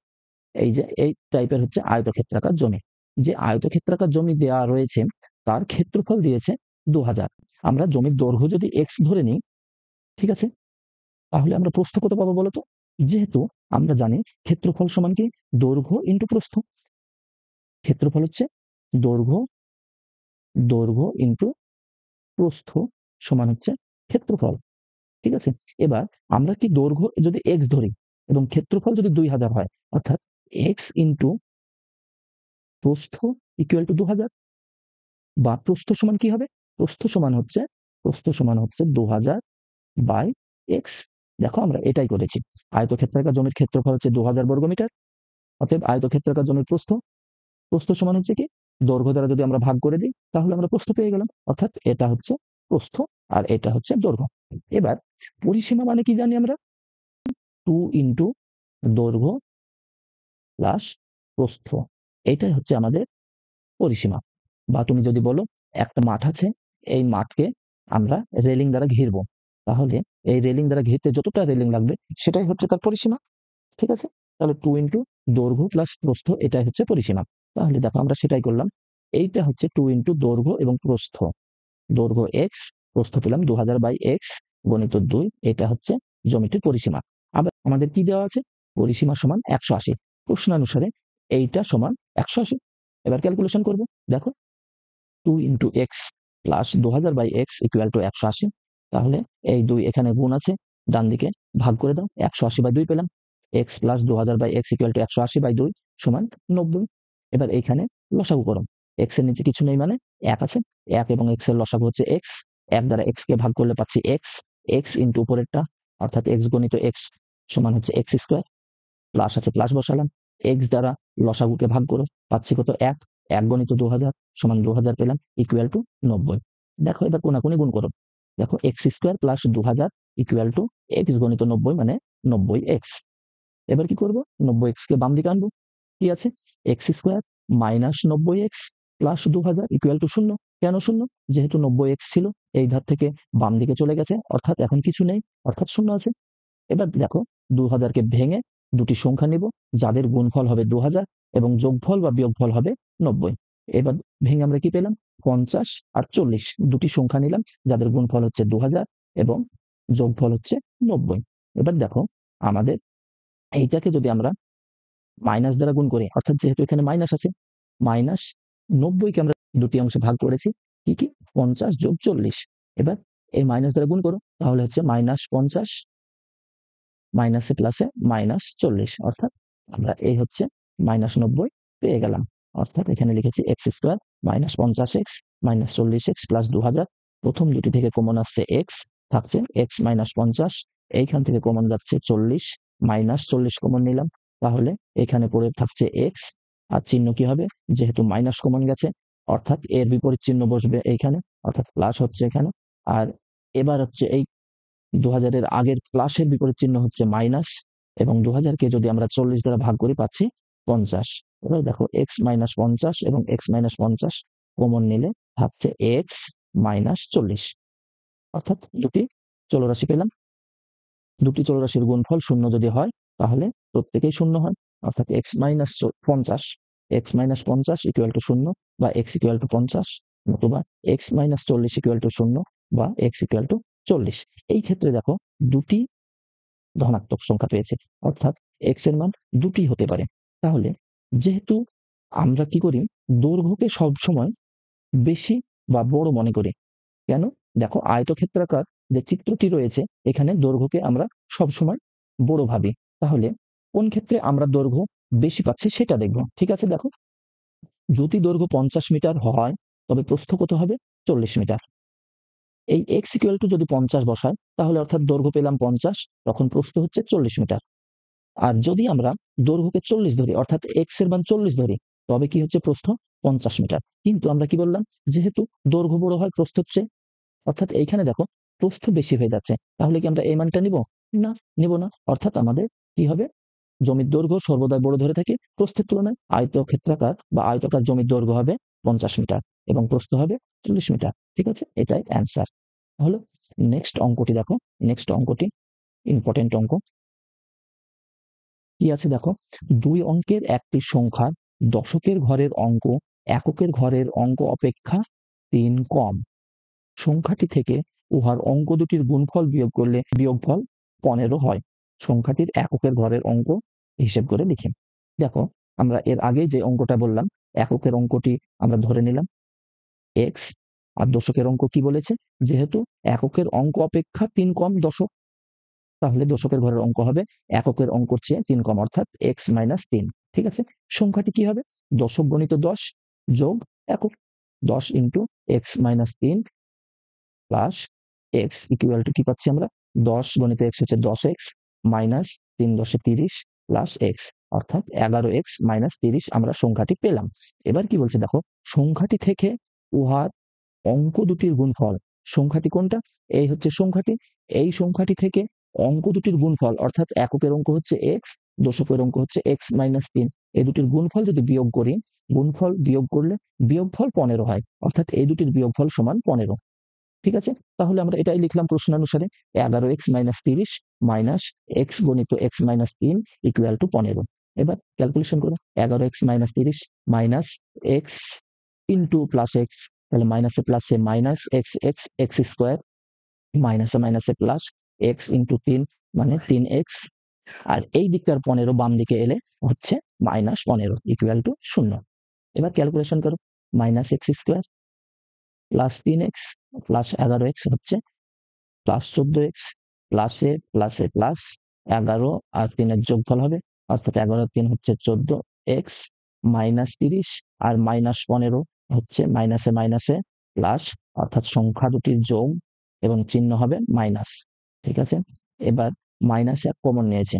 A: এই যে এই টাইপের হচ্ছে আয়তক্ষেত্রাকার জমি। যে আয়তক্ষেত্রাকার জমি দেওয়া রয়েছে তার ক্ষেত্রফল দিয়েছে 2000। আমরা জমির দৈর্ঘ্য যদি x ধরে নিই, ঠিক আছে, তাহলে আমরা প্রস্থ কত পাবো বলতো? যেহেতু আমরা জানি ক্ষেত্রফল সমান কি, দৈর্ঘ্য ইন্টু প্রস্থ। ক্ষেত্রফল হচ্ছে দৈর্ঘ্য ইন্টু প্রস্থ সমান হচ্ছে ক্ষেত্রফল, ঠিক আছে। এবার আমরা কি দৈর্ঘ্য যদি x ধরি এবং ক্ষেত্রফল যদি 2000 হয়, অর্থাৎ x ইন্টু প্রস্থ ইকুয়াল টু 2000, বা প্রস্থ সমান কি হবে, প্রস্থ সমান হচ্ছে 2000 বাই এক্স। দেখো আমরা এটাই করেছি। আয়তক্ষেত্রাকার জমির ক্ষেত্রফল হচ্ছে 2000 বর্গমিটার, অতএব আয়তক্ষেত্রাকার জমির প্রস্থ সমান হচ্ছে কি, দৈর্ঘ্য দ্বারা যদি আমরা ভাগ করে দিই তাহলে আমরা প্রস্থ পেয়ে গেলাম, অর্থাৎ এটা হচ্ছে প্রস্থ আর এটা হচ্ছে দৈর্ঘ্য। এবার পরিসীমা মানে কি জানি আমরা, 2 ইন্টু দৈর্ঘ্য প্লাস প্রস্থ, এটাই হচ্ছে আমাদের পরিসীমা। বা তুমি যদি বলো একটা মাঠ আছে, এই মাঠকে আমরা রেলিং দ্বারা ঘিরবো, তাহলে এই রেলিং দ্বারা ঘিরতে যতটা রেলিং লাগবে সেটাই হচ্ছে তার পরিসীমা, ঠিক আছে। তাহলে 2 ইন্টু দৈর্ঘ্য প্লাস প্রস্থ, এটাই হচ্ছে পরিসীমা। তাহলে দেখো আমরা সেটাই করলাম। এইটা হচ্ছে 2 ইন্টু দৈর্ঘ্য এবং প্রস্থ, দৈর্ঘ্য এক্স, প্রস্থ পেলাম 2000 বাই এক্স গণিত 2, এটা হচ্ছে জমিটির পরিসীমা। আবার আমাদের কি দেওয়া আছে, পরিসীমা সমান 180, প্রশ্নানুসারে এইটা সমান 180। এবার ক্যালকুলেশন করবো, দেখো 2 into X plus 2000 by X equal to 180। তাহলে এই 2 এখানে গুণ আছে, ডান দিকে ভাগ করে দাও, 180 বাই 2 পেলাম। X plus 2000 by X equal to 180 by 2 সমান 90। এবার এইখানে লসাগু করো, এক্স এর নিচে কিছু নেই মানে 1 আছে, 1 এবং এক্স এর লসাগু হচ্ছে এক্স, 1 দ্বারা এক্স কে ভাগ করলে পাচ্ছি এক্স, এক্স ইন্টু উপরেরটা অর্থাৎ এক্স গণিত এক্স সমান হচ্ছে এক্স স্কোয়ার, প্লাস আছে প্লাস বসালাম, এক্স দ্বারা লসাগুকে ভাগ করো, পাচ্ছি কত, 1, 1 গণিত 2000 সমান 2000 পেলাম ইকুয়াল টু 90। দেখো এবার কোনাকুনি গুণ করো, দেখো x square plus 2000 equal to x গণিত 90 মানে 90 এক্স। এবার কি করবো, 90 এক্স কে বাম দিকে আনবো, কি আছে, x square minus 90 x plus 2000 equal to 0। কেন 0? যেহেতু 90 এক্স ছিল এই ধার থেকে বাম দিকে চলে গেছে, অর্থাৎ এখন কিছু নেই, অর্থাৎ 0 আছে। এবার দেখো 2000 কে ভেঙে দুটি সংখ্যা নিব যাদের গুণফল হবে 2000 এবং যোগফল বা বিয়োগফল হবে 90। এবার ভেঙে আমরা কি পেলাম, 50 আর 40 দুটি সংখ্যা নিলাম যাদের গুণফল হচ্ছে 2000 এবং যোগফল হচ্ছে 90। এবার দেখো আমাদের এইটাকে যদি আমরা মাইনাস দ্বারা গুণ করি, অর্থাৎ যেহেতু এখানে মাইনাস আছে, মাইনাস 90 কে আমরা দুটি অংশে ভাগ করেছি, কি কি, 50 যোগ 40। এবার এই মাইনাস দ্বারা গুণ করো, তাহলে হচ্ছে -50 মাইনাসে প্লাসে -40, অর্থাৎ আমরা এই হচ্ছে -90 পেয়ে গেলাম। অর্থাৎ এখানে লিখেছি x square -50 x -40 x plus 2000। প্রথম দুটি থেকে কমন আসছে এক্স, থাকছে এক্স -50, এইখান থেকে কমন যাচ্ছে 40, -40 কমন নিলাম, তাহলে এখানে পড়ে থাকছে এক্স। আর চিহ্ন কি হবে, যেহেতু মাইনাস কমন গেছে অর্থাৎ এর বিপরীত চিহ্ন বসবে এইখানে, অর্থাৎ প্লাস হচ্ছে এখানে। আর এবার হচ্ছে এই 2000 এর আগের প্লাসের বিপরীত চিহ্ন হচ্ছে মাইনাস, এবং 2000 কে যদি আমরা 40 দ্বারা ভাগ করি পাচ্ছি 50। এবার দেখো এক্স -50 এবং এক্স -50 কমন নিলে থাকছে এক্স -40, অর্থাৎ দুটি চলরাশি পেলাম। দুটি চলরাশির গুণফল 0 যদি হয় তাহলে প্রত্যেকেই 0 হয়, অর্থাৎ এক্স মাইনাস 50 ইকুয়াল টু 0 বা এক্স ইকুয়াল টু 50, নতুবা এক্স -40 ইকুয়াল টু 0 বা x=40। এই ক্ষেত্রে দেখো দুটি ধনাত্মক সংখ্যা পেয়েছে, অর্থাৎ x এর মান দুটি হতে পারে। তাহলে যেহেতু আমরা কি করি, দৈর্ঘ্যকে সবসময় বেশি বা বড় মনে করি। কেন? দেখো আয়তক্ষেত্রাকার যে চিত্রটি রয়েছে এখানে দৈর্ঘ্যকে আমরা সবসময় বড় ভাবি। তাহলে কোন ক্ষেত্রে আমরা দৈর্ঘ্য বেশি পাচ্ছি সেটা দেখব। ঠিক আছে, দেখো যদি দৈর্ঘ্য 50 মিটার হয় তবে প্রস্থ কত হবে? 40 মিটার। এই x যদি 50 বসায় তাহলে অর্থাৎ দৈর্ঘ্য পেলাম 50, তখন প্রস্থ হচ্ছে 40 মিটার। আর যদি আমরা দৈর্ঘ্যকে 40 ধরি, অর্থাৎ x এর মান 40 ধরি, তবে কি হচ্ছে? প্রস্থ 50 মিটার। কিন্তু আমরা কি বললাম? যেহেতু দৈর্ঘ্য বড় হয় প্রস্থ হচ্ছে, অর্থাৎ এইখানে দেখো প্রস্থ বেশি হয়ে যাচ্ছে। তাহলে কি আমরা এই মানটা নিব? না, নিব না। অর্থাৎ আমাদের কি হবে? জমির দৈর্ঘ্য সর্বদাই বড় ধরে থাকি প্রস্থের তুলনায়। আয়তক্ষেত্রাকার বা আয়তাকার জমির দৈর্ঘ্য হবে 50 মিটার এবং প্রস্থ হবে 40 মিটার। ঠিক আছে, এটাই অ্যান্সার হলো। নেক্সট অঙ্কটি দেখো, নেক্সট অঙ্কটি ইম্পর্টেন্ট অঙ্ক। কি আছে দেখো, 2 অঙ্কের একটি সংখ্যার দশকের ঘরের অঙ্ক এককের ঘরের অঙ্ক অপেক্ষা 3 কম। সংখ্যাটি থেকে উহার অঙ্ক দুটির গুণফল বিয়োগ করলে বিয়োগফল 15 হয়। সংখ্যাটির এককের ঘরের অঙ্ক হিসেব করে লিখি। দেখো আমরা এর আগে যে অঙ্কটা বললাম, এককের অঙ্কটি আমরা ধরে নিলাম x, আর দশকের অঙ্ক কি বলেছে? যেহেতু এককের অঙ্ক অপেক্ষা 3 কম দশক, তাহলে দশকের ঘরের অঙ্ক হবে এককের অঙ্কর চেয়ে 3 কম, অর্থাৎ x-3। ঠিক আছে, সংখ্যাটি কি হবে? দশক গণিত 10 যোগ একক, 10 into x-3 plus x equal two কি পাচ্ছি আমরা? 10 গণিত x হচ্ছে 10x মাইনাস 3 10 30 প্লাস x, অর্থাৎ 11x মাইনাস 30 আমরা সংখ্যাটি পেলাম। এবার কি বলছে দেখো, সংখ্যাটি থেকে উহার অঙ্ক দুটির গুণফল। সংখ্যাটি কোনটা? এই হচ্ছে সংখ্যাটি। এই সংখ্যাটি থেকে অঙ্ক দুটির গুণফল, অর্থাৎ এককের অঙ্ক হচ্ছে x, দশকের অঙ্ক হচ্ছে x-3, এই দুটির গুণফল যদি বিয়োগ করি, গুণফল বিয়োগ করলে বিয়োগফল 15 হয়, অর্থাৎ এই দুটির বিয়োগফল সমান 15। ঠিক আছে, তাহলে আমরা এটাই লিখলাম প্রশ্নানুসারে, 11x-30 মাইনাস x গণিত x-3 ইকুয়াল টু 15। এবার ক্যালকুলেশন করো, 11x-30 minus x into plus x, তাহলে মাইনাসে প্লাসে minus x x x square, মাইনাসে মাইনাসে প্লাস এক্স ইন্টু 3 মানে 3x, আর এই দিকটার 15 বাম দিকে এলে হচ্ছে -15 ইকুয়াল টু 0। এবার ক্যালকুলেশন করো, minus x square plus 3x plus 11x হচ্ছে প্লাস 14x, প্লাসে প্লাসে প্লাস 11 আর 3-এর যোগফল হবে, অর্থাৎ 11 3 হচ্ছে 14x মাইনাস 30 আর মাইনাস 15 হচ্ছে মাইনাসে মাইনাসে প্লাস, অর্থাৎ সংখ্যা দুটির যোগ এবং চিহ্ন হবে মাইনাস। ঠিক আছে, এবার মাইনাস এক কমন নিয়েছে,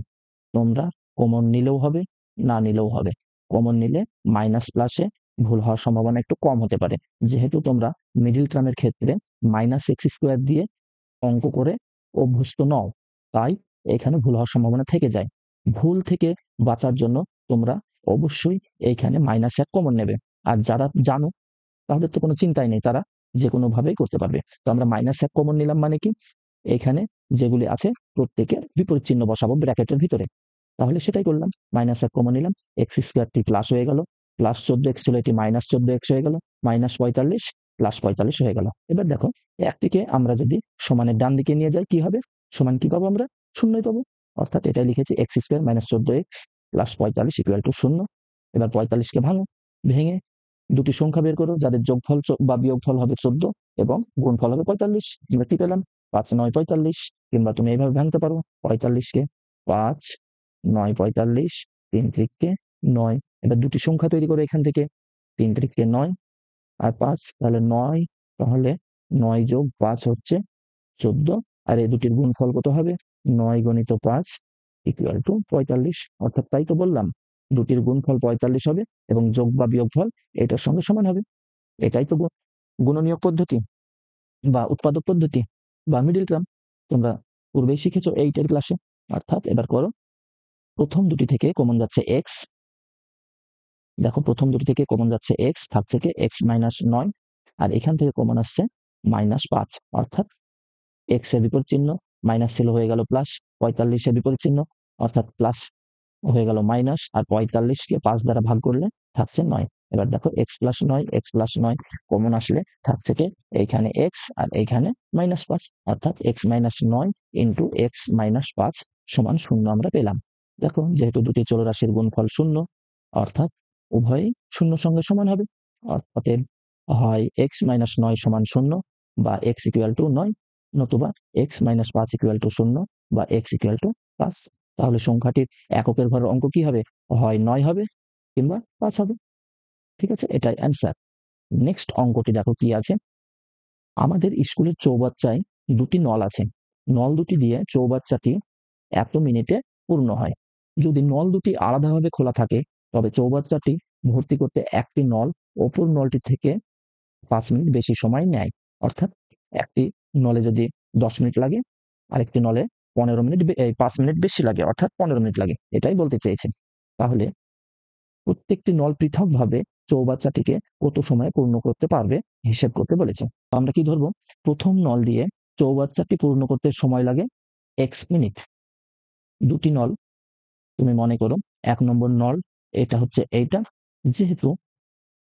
A: তোমরা কমন নিলেও হবে না নিলেও হবে। কমন নিলে মাইনাস প্লাসে ভুল হওয়ার সম্ভাবনা একটু কম হতে পারে, যেহেতু তোমরা মিডিল টার্মের ক্ষেত্রে মাইনাস এক্স স্কোয়ার দিয়ে অঙ্ক করে অভ্যস্ত নও, তাই এখানে ভুল হওয়ার সম্ভাবনা থেকে যায়। ভুল থেকে বাঁচার জন্য তোমরা অবশ্যই এইখানে -1 কমন নেবে। আর যারা জানো তাদের তো কোনো চিন্তাই নেই, তারা যে কোনো ভাবেই করতে পারবে। তো আমরা -1 কমন নিলাম মানে কি, এখানে যেগুলি আছে প্রত্যেকের বিপরীত চিহ্ন বসাবো ব্র্যাকেটের ভিতরে। তাহলে সেটাই করলাম, -1 কমন নিলাম, এক্স স্কোয়ারটি প্লাস হয়ে গেল, প্লাস 14x ছিল এটি -14x হয়ে গেল, -45 প্লাস 45 হয়ে গেল। এবার দেখো একটিকে আমরা যদি সমানের ডান দিকে নিয়ে যাই কি হবে? সমান কি পাবো আমরা? শূন্যই পাবো, অর্থাৎ এটাই লিখেছি x square -14x plus 45 equal to 0। এবার 45কে ভাঙো, ভেঙে দুটি সংখ্যা বের করো যাদের যোগফল বা বিয়োগফল হবে 14 এবং গুণফল হবে 45। আমরা কি পেলাম? 5 9 45, কিংবা তুমি এইভাবে ভাঙতে পারো 45কে 5 9 45, 3 3 9। এবার দুটি সংখ্যা তৈরি করে এখান থেকে, 3 3 9 আর 5, তাহলে 9, তাহলে 9 যোগ 5 হচ্ছে 14, আর এই দুটির গুণফল কত হবে? 9 গণিত 5 ইকুয়াল টু 45, অর্থাৎ তাই তো বললাম দুটির গুণফল 45 হবে এবং যোগ বা বিয়োগফল এটার সঙ্গে সমান হবে। এটাই তো গুণনীয়ক পদ্ধতি বা উৎপাদক পদ্ধতি বা মিডিল টার্ম, তোমরা পূর্বেই শিখেছো 8 এর ক্লাসে। অর্থাৎ এবার করো, প্রথম দুটি থেকে কমন যাচ্ছে এক্স, দেখো প্রথম দুটি থেকে কমন যাচ্ছে এক্স, থাকছে কি x-9, আর এখান থেকে কমন আসছে -5, অর্থাৎ এক্স এর বিপরীত চিহ্ন মাইনাস ছিল হয়ে গেল প্লাস, 45 এর বিপরীত চিহ্ন অর্থাৎ প্লাস হয়ে গেল মাইনাস, আর 45কে 5 দ্বারা ভাগ করলে থাকছে 9। এবার দেখো x+9 কমন আসলে থাকছে কি এইখানে x আর এইখানে -5, অর্থাৎ x-9 ইন্টু x-5 সমান 0 আমরা পেলাম। দেখো যেহেতু দুটি চলরাশির গুণফল 0, অর্থাৎ উভয়ই 0 সঙ্গে সমান হবে। অতএব হয় x-9 সমান 0 বা x ইকুয়াল টু 9, নতুবা x-5 ইকুয়াল টু 0 বা x ইকুয়াল টু 5। তাহলে সংখ্যাটির এককের ঘরের অঙ্ক কি হবে? হয় 9 হবে কিংবা 5 হবে। ঠিক আছে, এটাই অ্যান্সার। নেক্সট অঙ্কটি দেখো কি আছে। আমাদের স্কুলের চৌবাচ্চায় দুটি নল আছে। নল দুটি দিয়ে চৌবাচ্চাটি এত মিনিটে পূর্ণ হয়। যদি নল দুটি আলাদাভাবে খোলা থাকে তবে চৌবাচ্চাটি ভর্তি করতে একটি নল অপর নলটি থেকে 5 মিনিট বেশি সময় নেয়। অর্থাৎ একটি নলে যদি 10 মিনিট লাগে, আরেকটি নলে 5 মিনিট বেশি লাগে, অর্থাৎ 15 মিনিট লাগে, এটাই বলতে চেয়েছেন। তাহলে প্রত্যেকটি নল পৃথকভাবে চৌবাচ্চাটিকে কত সময়ে পূর্ণ করতে পারবে হিসেব করতে বলেছে। আমরা কি ধরবো? প্রথম নল দিয়ে চৌবাচ্চাটি পূর্ণ করতে সময় লাগে x মিনিট। দুটি নল, তুমি মনে করো 1 নম্বর নল এটা হচ্ছে এইটা, যেহেতু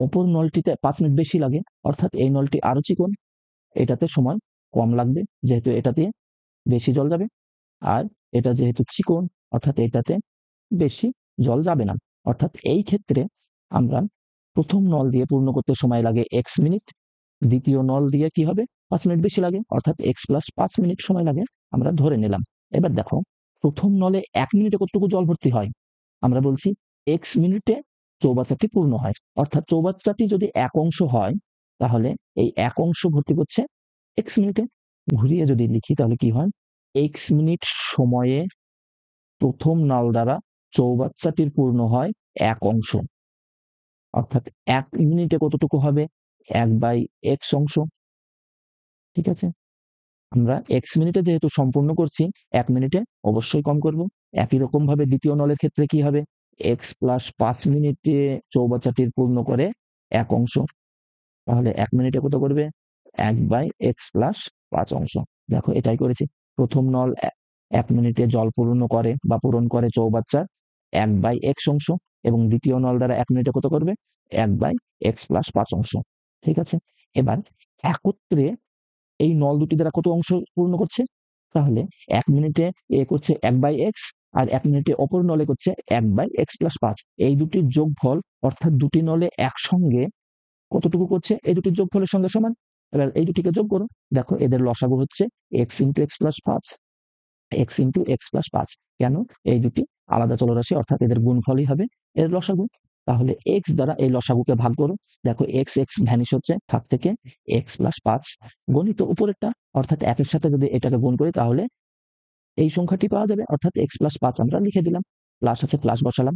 A: অপর নলটিতে 5 মিনিট বেশি লাগে, অর্থাৎ এই নলটি আরো চিকন, এটাতে সময় কম লাগবে যেহেতু এটাতে বেশি জল যাবে। আর এটা যেহেতু চিকন, অর্থাৎ এটাতে বেশি জল যাবে না। অর্থাৎ এই ক্ষেত্রে আমরা প্রথম নল দিয়ে পূর্ণ করতে সময় লাগে x মিনিট, দ্বিতীয় নল দিয়ে কি হবে 5 মিনিট বেশি লাগে, অর্থাৎ x+5 মিনিট সময় লাগে, আমরা ধরে নিলাম। এবার দেখো প্রথম নলে 1 মিনিটে কতটুকু জল ভর্তি হয়? আমরা বলছি x মিনিটে চৌবাচ্চাটি পূর্ণ হয়। অর্থাৎ চৌবাচ্চাটি যদি 1 অংশ হয় তাহলে এই 1 অংশ ভর্তি করছে x মিনিটে। ঘুরিয়ে যদি লিখি তাহলে কি হয়? x মিনিট সময়ে প্রথম নল দ্বারা চৌবাচ্চাটির পূর্ণ হয় 1 অংশ, অর্থাৎ 1 মিনিটে কতটুকু হবে? 1/x অংশ। ঠিক আছে, আমরা x মিনিটে যেহেতু সম্পূর্ণ করছি, 1 মিনিটে অবশ্যই কম করব। একই রকম ভাবে দ্বিতীয় নলের ক্ষেত্রে কি হবে? x+5 মিনিটে চৌবাচ্চাটির পূর্ণ করে 1 অংশ, তাহলে 1 মিনিটে কত করবে? 1/x+5 অংশ। দেখো এটাই করেছি। প্রথম নল 1 মিনিটে জল পূর্ণ করে বা পূরণ করে চৌবাচ্চার 1/x অংশ, এবং দ্বিতীয় নল দ্বারা 1 মিনিটে কত করবে? 1/x+5 অংশ। ঠিক আছে, এবার একত্রে এই নল দুটি দ্বারা কত অংশ পূর্ণ করছে? তাহলে 1 মিনিটে এ করছে 1/x, আর 1 মিনিটে অপর নলে করছে 1/x+5। এই দুটির যোগফল, অর্থাৎ দুটি নলে একসঙ্গে কতটুকু করছে এই দুটির যোগফলের সঙ্গে সমান। এবার এই দুটিকে যোগ করো, দেখো এদের লসাগু হচ্ছে x ইন্টু x+5, x+5। কেন? এই দুটি আলাদা চলরাশি, অর্থাৎ এদের গুণফলই হবে এর লসাগু। তাহলে x দ্বারা এই লসাগুকে ভাগ করো, দেখো x x ভ্যানিশ হচ্ছে, থাক থেকে x+5 গণিত উপরেরটা, অর্থাৎ 1 এর সাথে যদি এটাকে গুণ করি তাহলে এই সংখ্যাটি পাওয়া যাবে, অর্থাৎ x+5 আমরা লিখে দিলাম, প্লাস আছে প্লাস বসালাম।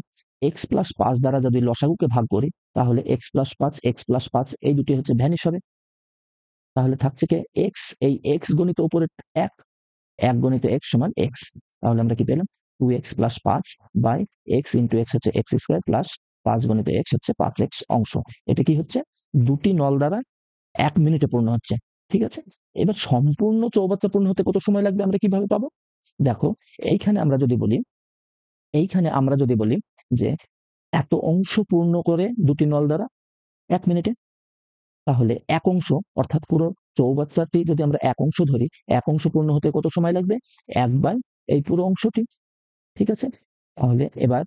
A: x+5 দ্বারা যদি লসাগুকে ভাগ করি তাহলে x+5 এই দুটি হচ্ছে ভ্যানিশ হবে। তাহলে থাকছে কি x, এই x গণিত উপরে 1, 1 গণিত x সমান x। তাহলে আমরা কি পেলাম? 2x+5 by x into x হচ্ছে x² প্লাস 5 গণিত x হচ্ছে 5x অংশ। এটা কি হচ্ছে? দুটি নল দ্বারা 1 মিনিটে পূর্ণ হচ্ছে। ঠিক আছে, এবার সম্পূর্ণ চৌবাচ্চা পূর্ণ হতে কত সময় লাগবে আমরা কিভাবে পাবো? দেখো এইখানে আমরা যদি বলি যে এত অংশ পূর্ণ করে দুটি নল দ্বারা 1 মিনিটে, তাহলে 1 অংশ, অর্থাৎ পুরো চৌবাচ্চাটি যদি আমরা 1 অংশ ধরি, 1 অংশ পূর্ণ হতে কত সময় লাগবে? 1 বাই এই পুরো অংশটি। ঠিক আছে, তাহলে এবার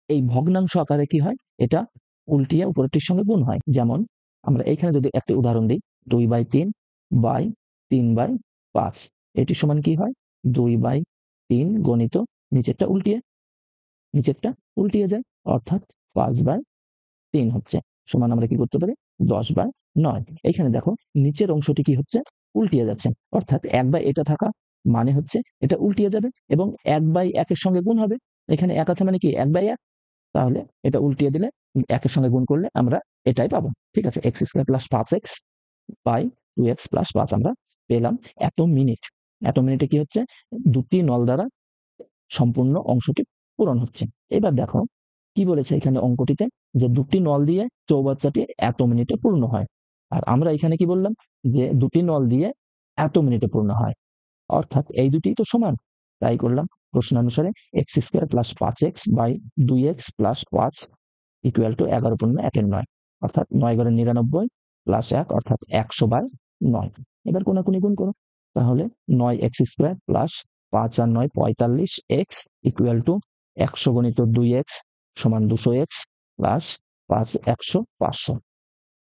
A: এই ভগ্নাংশ আকারে কি হয়? এটা উল্টিয়ে উপরেরটির সঙ্গে গুণ হয়। যেমন আমরা এইখানে যদি একটি উদাহরণ দিই, 2/3 বাই 3/5, এটি সমান কি হয়? 2/3 গণিত নিচেরটা উল্টিয়ে যায়, অর্থাৎ 5/3 হচ্ছে সমান, আমরা কি করতে পারি? 10/9। এখানে দেখো নিচের অংশটি কি হচ্ছে? উল্টিয়ে যাচ্ছে, অর্থাৎ 1/, এটা থাকা মানে হচ্ছে এটা উল্টিয়ে যাবে এবং 1/1 এর সঙ্গে গুণ হবে। এখানে 1 আছে মানে কি 1/1, তাহলে এটা উল্টিয়ে দিলে 1 এর সঙ্গে গুণ করলে আমরা এটাই পাবো। ঠিক আছে, x² plus 5x by 2x plus 5 আমরা পেলাম এত মিনিটে কি হচ্ছে? দুটি নল দ্বারা সম্পূর্ণ অংশটি পূরণ হচ্ছে। এবার দেখো কি বলেছে এখানে অঙ্কটিতে, যে দুটি নল দিয়ে চৌবাচ্চাটি এত মিনিটে পূর্ণ হয়। আর আমরা এখানে কি বললাম? যে দুটি নল দিয়ে এত মিনিটে পূর্ণ হয়, অর্থাৎ এই দুটি তো সমান। তাই করলাম প্রশ্নানুসারে x² plus 5x by 2x plus 5 equal to 11 পূর্ণ 1/9, অর্থাৎ 9 × 99 প্লাস 1 অর্থাৎ 100/9। এবার কোনাকুনি গুণ করো, তাহলে 9x² plus 5 R 9 45x equal to 100 × 2x সমান 200x প্লাস 5 100 500।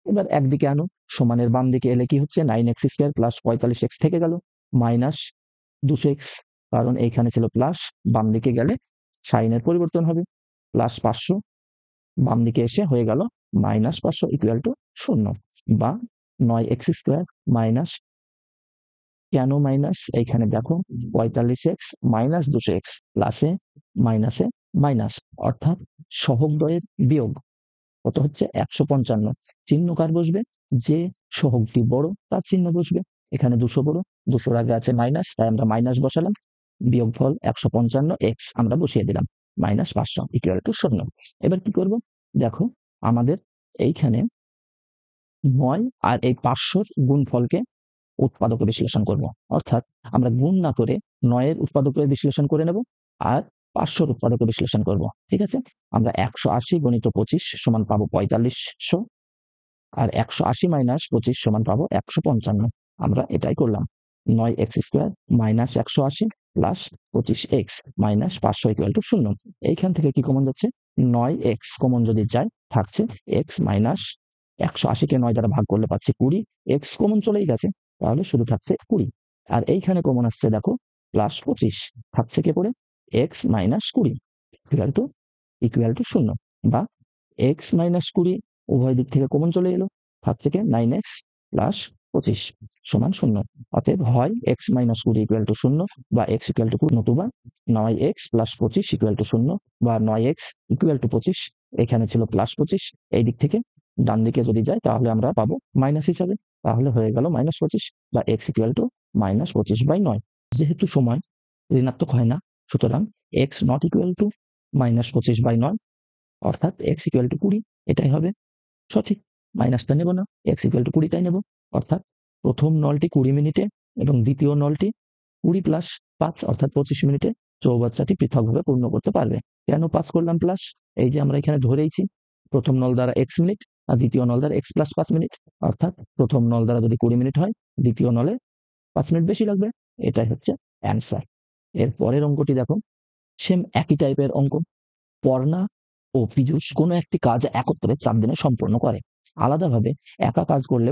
A: এবার একদিকে আনো, সমানের বাম দিকে এলে কি হচ্ছে 9x² প্লাস 45x থেকে গেল মাইনাস 200x, কারণ এইখানে ছিল প্লাস, বাম দিকে গেলে সাইনের পরিবর্তন হবে, প্লাস 500 বাম দিকে এসে হয়ে গেল মাইনাস 500 ইকুয়াল টু 0, বা 9x² মাইনাস, কেন মাইনাস এইখানে দেখো 45x মাইনাস 200x প্লাসে মাইনাসে মাইনাস, অর্থাৎ সহগদ্বয়ের বিয়োগ কত হচ্ছে 155। চিহ্ন কার বসবে, যে সহগটি বড় তার চিহ্ন বসবে। এখানে 200 বড়, 200 আগে আছে মাইনাস, তাই আমরা মাইনাস বসালাম, বিয়োগফল 155x আমরা বসিয়ে দিলাম, মাইনাস 500 ইকুয়াল টু 0। এবার কি করব, দেখো আমাদের এইখানে 9 আর এই 500 গুণফলকে উৎপাদকে বিশ্লেষণ করব, অর্থাৎ আমরা গুণ না করে 9 এর উৎপাদকে বিশ্লেষণ করে নেব আর 500 উৎপাদকে বিশ্লেষণ করব। ঠিক আছে, আমরা 180 × 25 সমান পাবো 4500, আর 180 মাইনাস 25 সমান পাবো 155। আমরা এটাই করলাম, 9x² minus 180 plus 25x minus 500 equal to 0। এইখান থেকে কি কমন যাচ্ছে, 9x কমন যদি যায় থাকছে x মাইনাস 180কে 9 দ্বারা ভাগ করলে পাচ্ছি 20, x কমন চলেই গেছে, তাহলে শুধু থাকছে 20। আর এইখানে কমন আসছে দেখো প্লাস 25, থাকছে কে পড়ে x মাইনাস 20 ইকুয়াল টু 0, বা x মাইনাস 20 উভয় দিক থেকে কমন চলে এলো, থাকছে কে 9x প্লাস 25 সমান 0। অতএব হয় x মাইনাস 20 ইকুয়াল টু 0, বা x ইকুয়াল টু 20, নতুবা 9x প্লাস 25 ইকুয়াল টু 0, বা 9x ইকুয়াল টু 25, এখানে ছিল প্লাস 25, এই দিক থেকে ডান দিকে যদি যায় তাহলে আমরা পাবো মাইনাস হিসাবে, তাহলে হয়ে গেল মাইনাস 25, বা x ইকুয়াল টু মাইনাস 25/9। যেহেতু সময় ঋণাত্মক হয় না, সুতরাং x not equal to minus 25/9, অর্থাৎ x ইকুয়াল টু 20, এটাই হবে সঠিক। মাইনাসটা নেব না, x ইকুয়াল টু 20টাই নেব, অর্থাৎ প্রথম নলটি 20 মিনিটে এবং দ্বিতীয় নলটি 20 প্লাস 5 অর্থাৎ 25 মিনিটে চৌবাচ্চাটি পৃথকভাবে পূর্ণ করতে পারবে। কেন 5 করলাম প্লাস, এই যে আমরা এখানে ধরেইছি প্রথম নল দ্বারা x মিনিট আর দ্বিতীয় নল দ্বারা x প্লাস 5 মিনিট, অর্থাৎ প্রথম নল দ্বারা যদি 20 মিনিট হয়, দ্বিতীয় নলে 5 মিনিট বেশি লাগবে, এটাই হচ্ছে অ্যান্সার। এর পরের অঙ্কটি দেখো, সেম একই টাইপের অঙ্ক। পর্ণা ও পীযূষ কোনো একটি কাজ একত্রে 4 দিনে সম্পন্ন করে। আলাদাভাবে একা কাজ করলে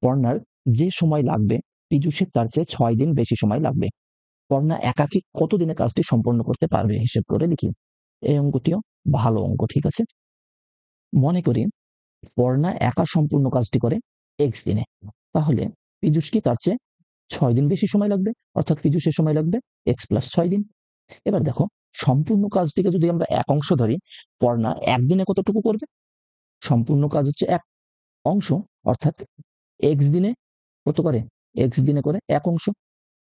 A: পর্ণার যে সময় লাগবে পীযূষের তার চেয়ে 6 দিন বেশি সময় লাগবে। পর্ণা একাকী কত দিনে কাজটি সম্পন্ন করতে পারবে, হিসেব করে লিখি। এই অঙ্কটিও ভালো অঙ্ক, ঠিক আছে। মনে করি পর্ণা একা সম্পূর্ণ কাজটি করে x দিনে, তাহলে পীযূষ কি তার চেয়ে 6 দিন বেশি সময় লাগবে, অর্থাৎ পীযূষের সময় লাগবে x প্লাস 6 দিন। এবার দেখো সম্পূর্ণ কাজটিকে যদি আমরা এক অংশ ধরি, পর্ণা একদিনে কতটুকু করবে, সম্পূর্ণ কাজ হচ্ছে এক অংশ, অর্থাৎ x দিনে কত করে, x দিনে করে এক অংশ,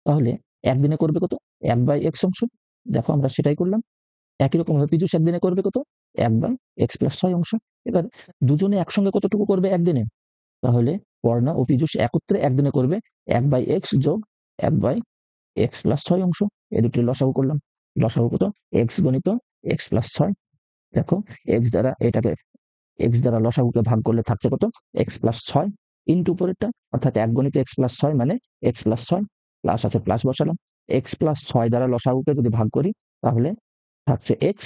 A: তাহলে একদিনে করবে কত, 1/x অংশ। দেখো আমরা সেটাই করলাম। একই রকম ভাবে পীযূষ একদিনে করবে কত, 1/x প্লাস 6 অংশ। এবার দুজনে একসঙ্গে কতটুকু করবে একদিনে, তাহলে পর্ণা ও পীযূষ একত্রে একদিনে করবে 1/x যোগ 1/x প্লাস 6 অংশ। এই দুটি লসাগু করলাম, লসাগু কত, x গণিত x প্লাস 6। দেখো x দ্বারা এটাকে x দ্বারা লসাগুকে ভাগ করলে থাকছে কত, x প্লাস 6 ইন্টু উপরেরটা, অর্থাৎ 1 গণিত x প্লাস 6 মানে x প্লাস 6, প্লাস আছে প্লাস বসালাম। x প্লাস 6 দ্বারা লসাগুকে যদি ভাগ করি তাহলে থাকছে x,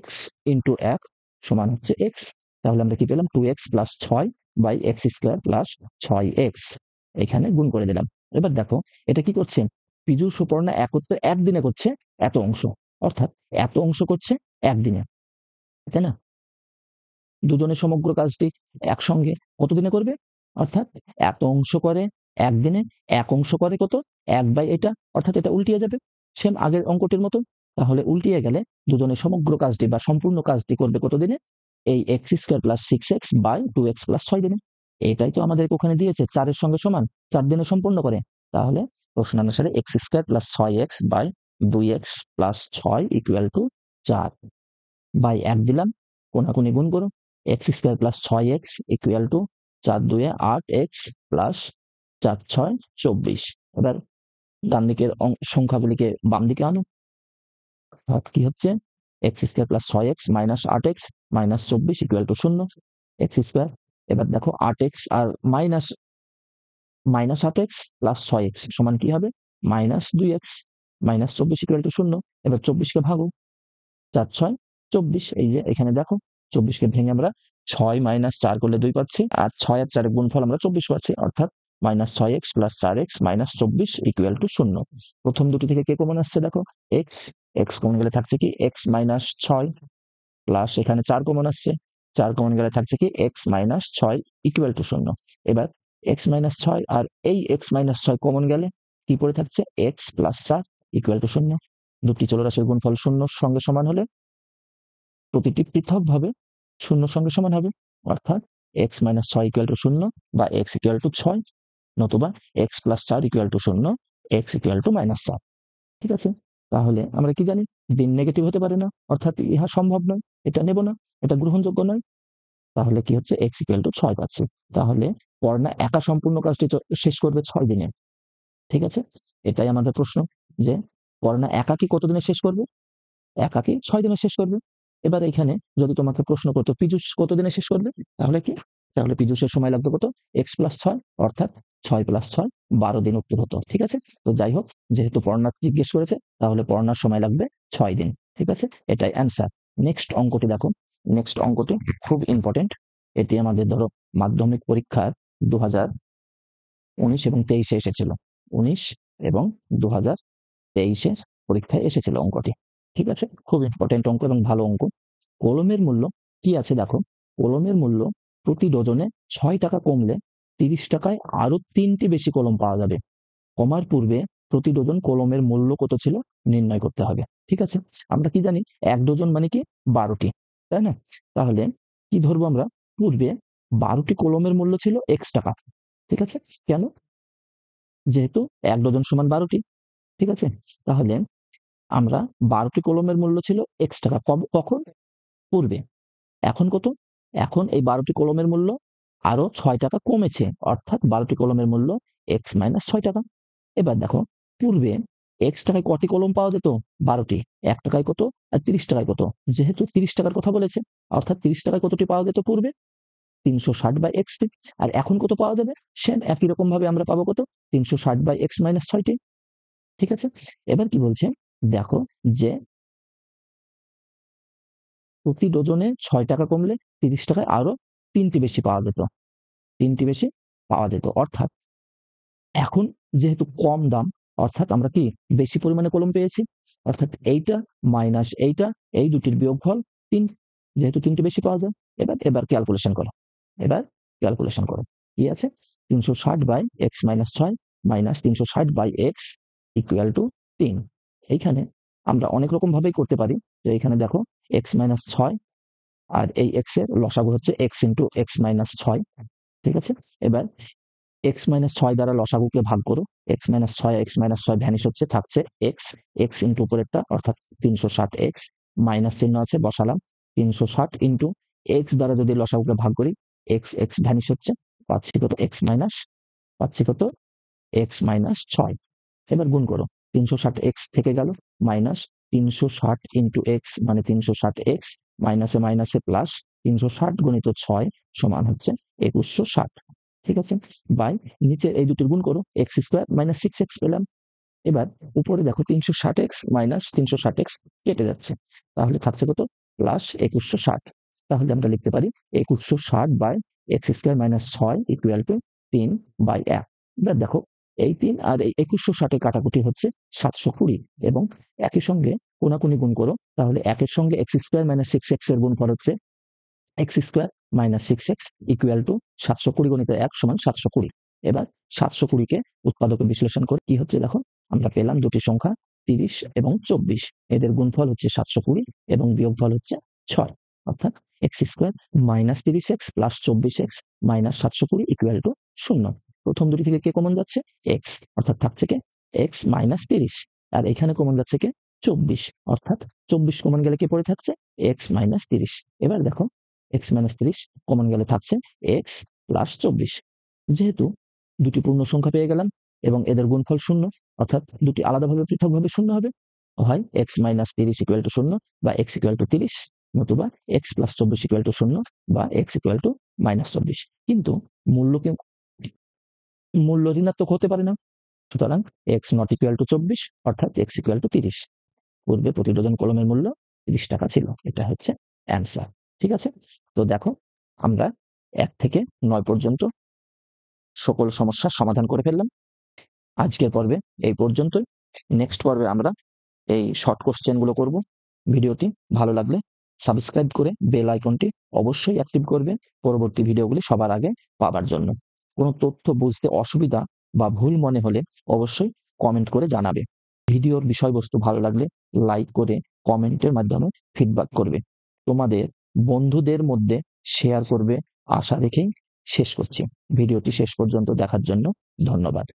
A: x ইন্টু 1 সমান হচ্ছে x, তাহলে আমরা কি পেলাম 2x plus 6/x² plus 6x, এখানে গুণ করে দিলাম। এবার দেখো এটা কি করছে, পীযূষ ও পর্ণা একত্রে একদিনে করছে এত অংশ, অর্থাৎ এত অংশ করছে একদিনে, তাই না। দুজনের সমগ্র কাজটি একসঙ্গে কত দিনে করবে, অর্থাৎ এত অংশ করে একদিনে, এক অংশ করে কত, 1/এটা, অর্থাৎ এটা উল্টিয়ে যাবে সেম আগের অঙ্কটির মতো। তাহলে উল্টিয়ে গেলে দুজনের সমগ্র কাজটি বা সম্পূর্ণ কাজটি করবে কত দিনে, এই x² প্লাস 6x/2x প্লাস 6 দিনে। এটাই তো আমাদেরকে ওখানে দিয়েছে 4 এর সঙ্গে সমান, 4 দিনে সম্পূর্ণ করে। তাহলে প্রশ্ন অনুসারে x² plus 6x/2x plus 6 equal two 4/1 দিলাম, কোনাকুনি গুণ করো, x² plus 6x equal to 4×2 8x plus 4×6 24। এবার ডান দিকের সংখ্যাগুলিকে বাম দিকে আনো, অর্থাৎ কি হচ্ছে x² plus 6x minus 8x minus 24 equal to 0। X square. এবার দেখো 8x আর minus minus 8x plus 6x সমান কি হবে? Minus 2x। Minus 24 equal to 0। এবার 24কে ভাগো, 4 6 24। এই যে এখানে দেখো 24কে ভেঙে আমরা 6 মাইনাস 4 করলে 2 পাচ্ছি, আর 6 আর 4 এর গুণফল আমরা 24 পাচ্ছি, অর্থাৎ minus 6x plus 4x minus 24 equal to 0। প্রথম দুটি থেকে কে কমন আসছে দেখো? x। x কমন গেলে থাকছে কি x মাইনাস 6 প্লাস এখানে 4 কমন আসছে, 4 কমন গেলে থাকছে কি x মাইনাস 6 ইকুয়াল টু 0। এবার x মাইনাস 6 আর এই x মাইনাস 6 কমন গেলে কি পড়ে থাকছে? x plus 4 equal to 0। দুটি চলরাশির গুণফল শূন্যর সঙ্গে সমান হলে প্রতিটি পৃথকভাবে শূন্যর সঙ্গে সমান হবে, অর্থাৎ x মাইনাস 6 ইকুয়াল টু 0 বা x ইকুয়াল টু 6, নতুবা x plus 4 equal to 0, x equal two minus 4। ঠিক আছে? তাহলে আমরা কি জানি? দিন নেগেটিভ হতে পারে না, অর্থাৎ ইহা সম্ভব নয়, এটা নেব না, এটা গ্রহণযোগ্য নয়। তাহলে কি হচ্ছে? x ইকুয়াল টু 6 পাচ্ছি। তাহলে পড়না একা সম্পূর্ণ কাজটি শেষ করবে 6 দিনে। ঠিক আছে? এটাই আমাদের প্রশ্ন, যে পড়না একা কি কত দিনে শেষ করবে? একাকী 6 দিনে শেষ করবে। এবার এখানে যদি তোমাকে প্রশ্ন করতো পীযূষ কত দিনে শেষ করবে? তাহলে কি? তাহলে পীযূষের সময় লাগবে কত? x প্লাস 6, অর্থাৎ 6 প্লাস 6 12 দিন উত্তর হতো। ঠিক আছে? তো যাই হোক, যেহেতু পড়নার জিজ্ঞেস করেছে তাহলে পড়নার সময় লাগবে 6 দিন। ঠিক আছে? এটাই অ্যান্সার। নেক্সট অঙ্কটি দেখো। নেক্সট অঙ্কটি খুব ইম্পর্টেন্ট। এটি আমাদের ধরো মাধ্যমিক পরীক্ষার 2019 এবং 23 এসেছিল। 19 এবং 2023 পরীক্ষায় এসেছিল অঙ্কটি। ঠিক আছে? খুব ইম্পর্টেন্ট অঙ্ক এবং ভালো অঙ্ক। কলমের মূল্য কি আছে দেখো? কলমের মূল্য প্রতি ডজনে 6 টাকা কমলে 30 টাকায় আরো 3টি বেশি কলম পাওয়া যাবে। কমার পূর্বে প্রতি ডজন কলমের মূল্য কত ছিল নির্ণয় করতে হবে। ঠিক আছে? আমরা কি জানি? 1 ডজন মানে কি? 12টি, তাই না? তাহলে কি ধরবো আমরা? পূর্বে 12টি কলমের মূল্য ছিল x টাকা। ঠিক আছে? কেন? যেহেতু 1 ডজন সমান 12টি। ঠিক আছে? তাহলে আমরা 12টি কলমের মূল্য ছিল x টাকা। কখন? পূর্বে। এখন কত? এখন এই 12টি কলমের মূল্য আরো 6 টাকা কমেছে, অর্থাৎ 12টি কলমের মূল্য x মাইনাস 6 টাকা। এবার দেখো, পূর্বে x টাকায় কটি কলম পাওয়া যেত? 12টি। 1 টাকায় কত আর 30 টাকায় কত? যেহেতু 30 টাকার কথা বলেছে, অর্থাৎ 30 টাকায় কতটি পাওয়া যেত পূর্বে? 360 বাই x টি। আর এখন কত পাওয়া যাবে? সেম একই রকম ভাবে আমরা পাবো কত? 360 বাই x মাইনাস 6 টি। ঠিক আছে? এবার কি বলছে দেখো, যে প্রতি ডজনে 6 টাকা কমলে 30 টাকায় আরো 3টি বেশি পাওয়া যেত। 3টি বেশি পাওয়া যেত, অর্থাৎ এখন যেহেতু কম দাম, অর্থাৎ আমরা কি বেশি পরিমাণে কলম পেয়েছি, অর্থাৎ এইটা মাইনাস এইটা, এই দুটির বিয়োগফল 3, যেহেতু 3টি বেশি পাওয়া যায়। এবার ক্যালকুলেশন করো। এবার ক্যালকুলেশন করো। কি আছে? 360 by x minus 6 minus 360 by x equal to 3। এইখানে আমরা অনেক রকম ভাবেই করতে পারি। যে এখানে দেখো x মাইনাস 6 আর এই x এর লসাগু হচ্ছে x ইন্টু x মাইনাস 6। ঠিক আছে? এবার x মাইনাস 6 দ্বারা লসাগুকে ভাগ করো। x minus 6 x minus 6 vanish হচ্ছে, থাকছে x। x ইন্টু উপরেরটা অর্থাৎ 360x, মাইনাস চিহ্ন আছে বসালাম। 360 ইন্টু x দ্বারা যদি লসাগুকে ভাগ করি, x x ভ্যানিশ হচ্ছে, পাচ্ছি কত? x মাইনাস, পাচ্ছি কত? x minus 6। এবার গুণ করো। 360x থেকে গেল, মাইনাস 360 ইন্টু x মানে 360x, মাইনাসে মাইনাসে প্লাস 360 গুণিত 6 সমান হচ্ছে 2160। ঠিক আছে? বাই নিচে এই দুটির গুণ করো, x স্কোয়ার মাইনাস 6x পেলাম। এবার উপরে দেখো 360x মাইনাস 360x কেটে যাচ্ছে, তাহলে থাকছে কত? প্লাস 2160। তাহলে আমরা লিখতে পারি 2160 by x square minus 6 equal to 3 by 1। এবার দেখো, এই 3 আর এই 2160 কাটাকুটি হচ্ছে 720, এবং একই সঙ্গে কোনাকুনি গুণ করো, তাহলে একের সঙ্গে x স্কোয়ার মাইনাস 6x এর গুণফল হচ্ছে x square minus 6x equal to 720 গণিত 1 সমান 720। এবার 720 কে উৎপাদকে বিশ্লেষণ করে কি হচ্ছে দেখো, আমরা পেলাম দুটি সংখ্যা 30 এবং 24। এদের গুণফল হচ্ছে 720 এবং বিয়োগফল হচ্ছে 6, অর্থাৎ x square minus 30x plus 24x minus 720 equal to 0। প্রথম দুটি থেকে কে কমন যাচ্ছে? x, অর্থাৎ থাকছে কে? x minus 30। আর এখানে কমন যাচ্ছে কে? 24, অর্থাৎ 24 কমন গেলে কে পড়ে থাকছে? x minus 30। এবার দেখো, x মাইনাস 30 কমন গেলে থাকছে x প্লাস 24। যেহেতু দুটি পূর্ণ সংখ্যা পেয়ে গেলাম এবং এদের গুণফল 0, অর্থাৎ দুটি আলাদাভাবে পৃথকভাবে 0 হবে, হয় x মাইনাস 30 ইকুয়াল টু 0 বা x ইকুয়াল টু 30। নতুবা এক্স প্লাস 24 ইকুয়াল টু 0 বা এক্স ইকুয়াল টু -24। কিন্তু মূল্য ঋণাত্মক হতে পারে না। সুতরাং এক্স নট ইকুয়াল টু 24 অর্থাৎ এক্স ইকুয়াল টু 30। পূর্বে প্রতিবেদন কলমের মূল্য 30 টাকা ছিল। এটা হচ্ছে অ্যান্সার। ঠিক আছে? তো দেখো আমরা 1 থেকে 9 পর্যন্ত সকল সমস্যার সমাধান করে ফেললাম। আজকের পর্বে এই পর্যন্তই। নেক্সট পর্বে আমরা এই শর্ট কোশ্চেন গুলো করব। ভিডিওটি ভালো লাগলে সাবস্ক্রাইব করে বেল আইকনটি অবশ্যই অ্যাক্টিভ করবে পরবর্তী ভিডিওগুলি সবার আগে পাবার জন্য। কোনো তথ্য বুঝতে অসুবিধা বা ভুল মনে হলে অবশ্যই কমেন্ট করে জানাবে। ভিডিওর বিষয়বস্তু ভালো লাগলে লাইক করে কমেন্টের মাধ্যমে ফিডব্যাক করবে। তোমাদের বন্ধুদের মধ্যে শেয়ার করবে আশা রেখেই শেষ করছি। ভিডিওটি শেষ পর্যন্ত দেখার জন্য ধন্যবাদ।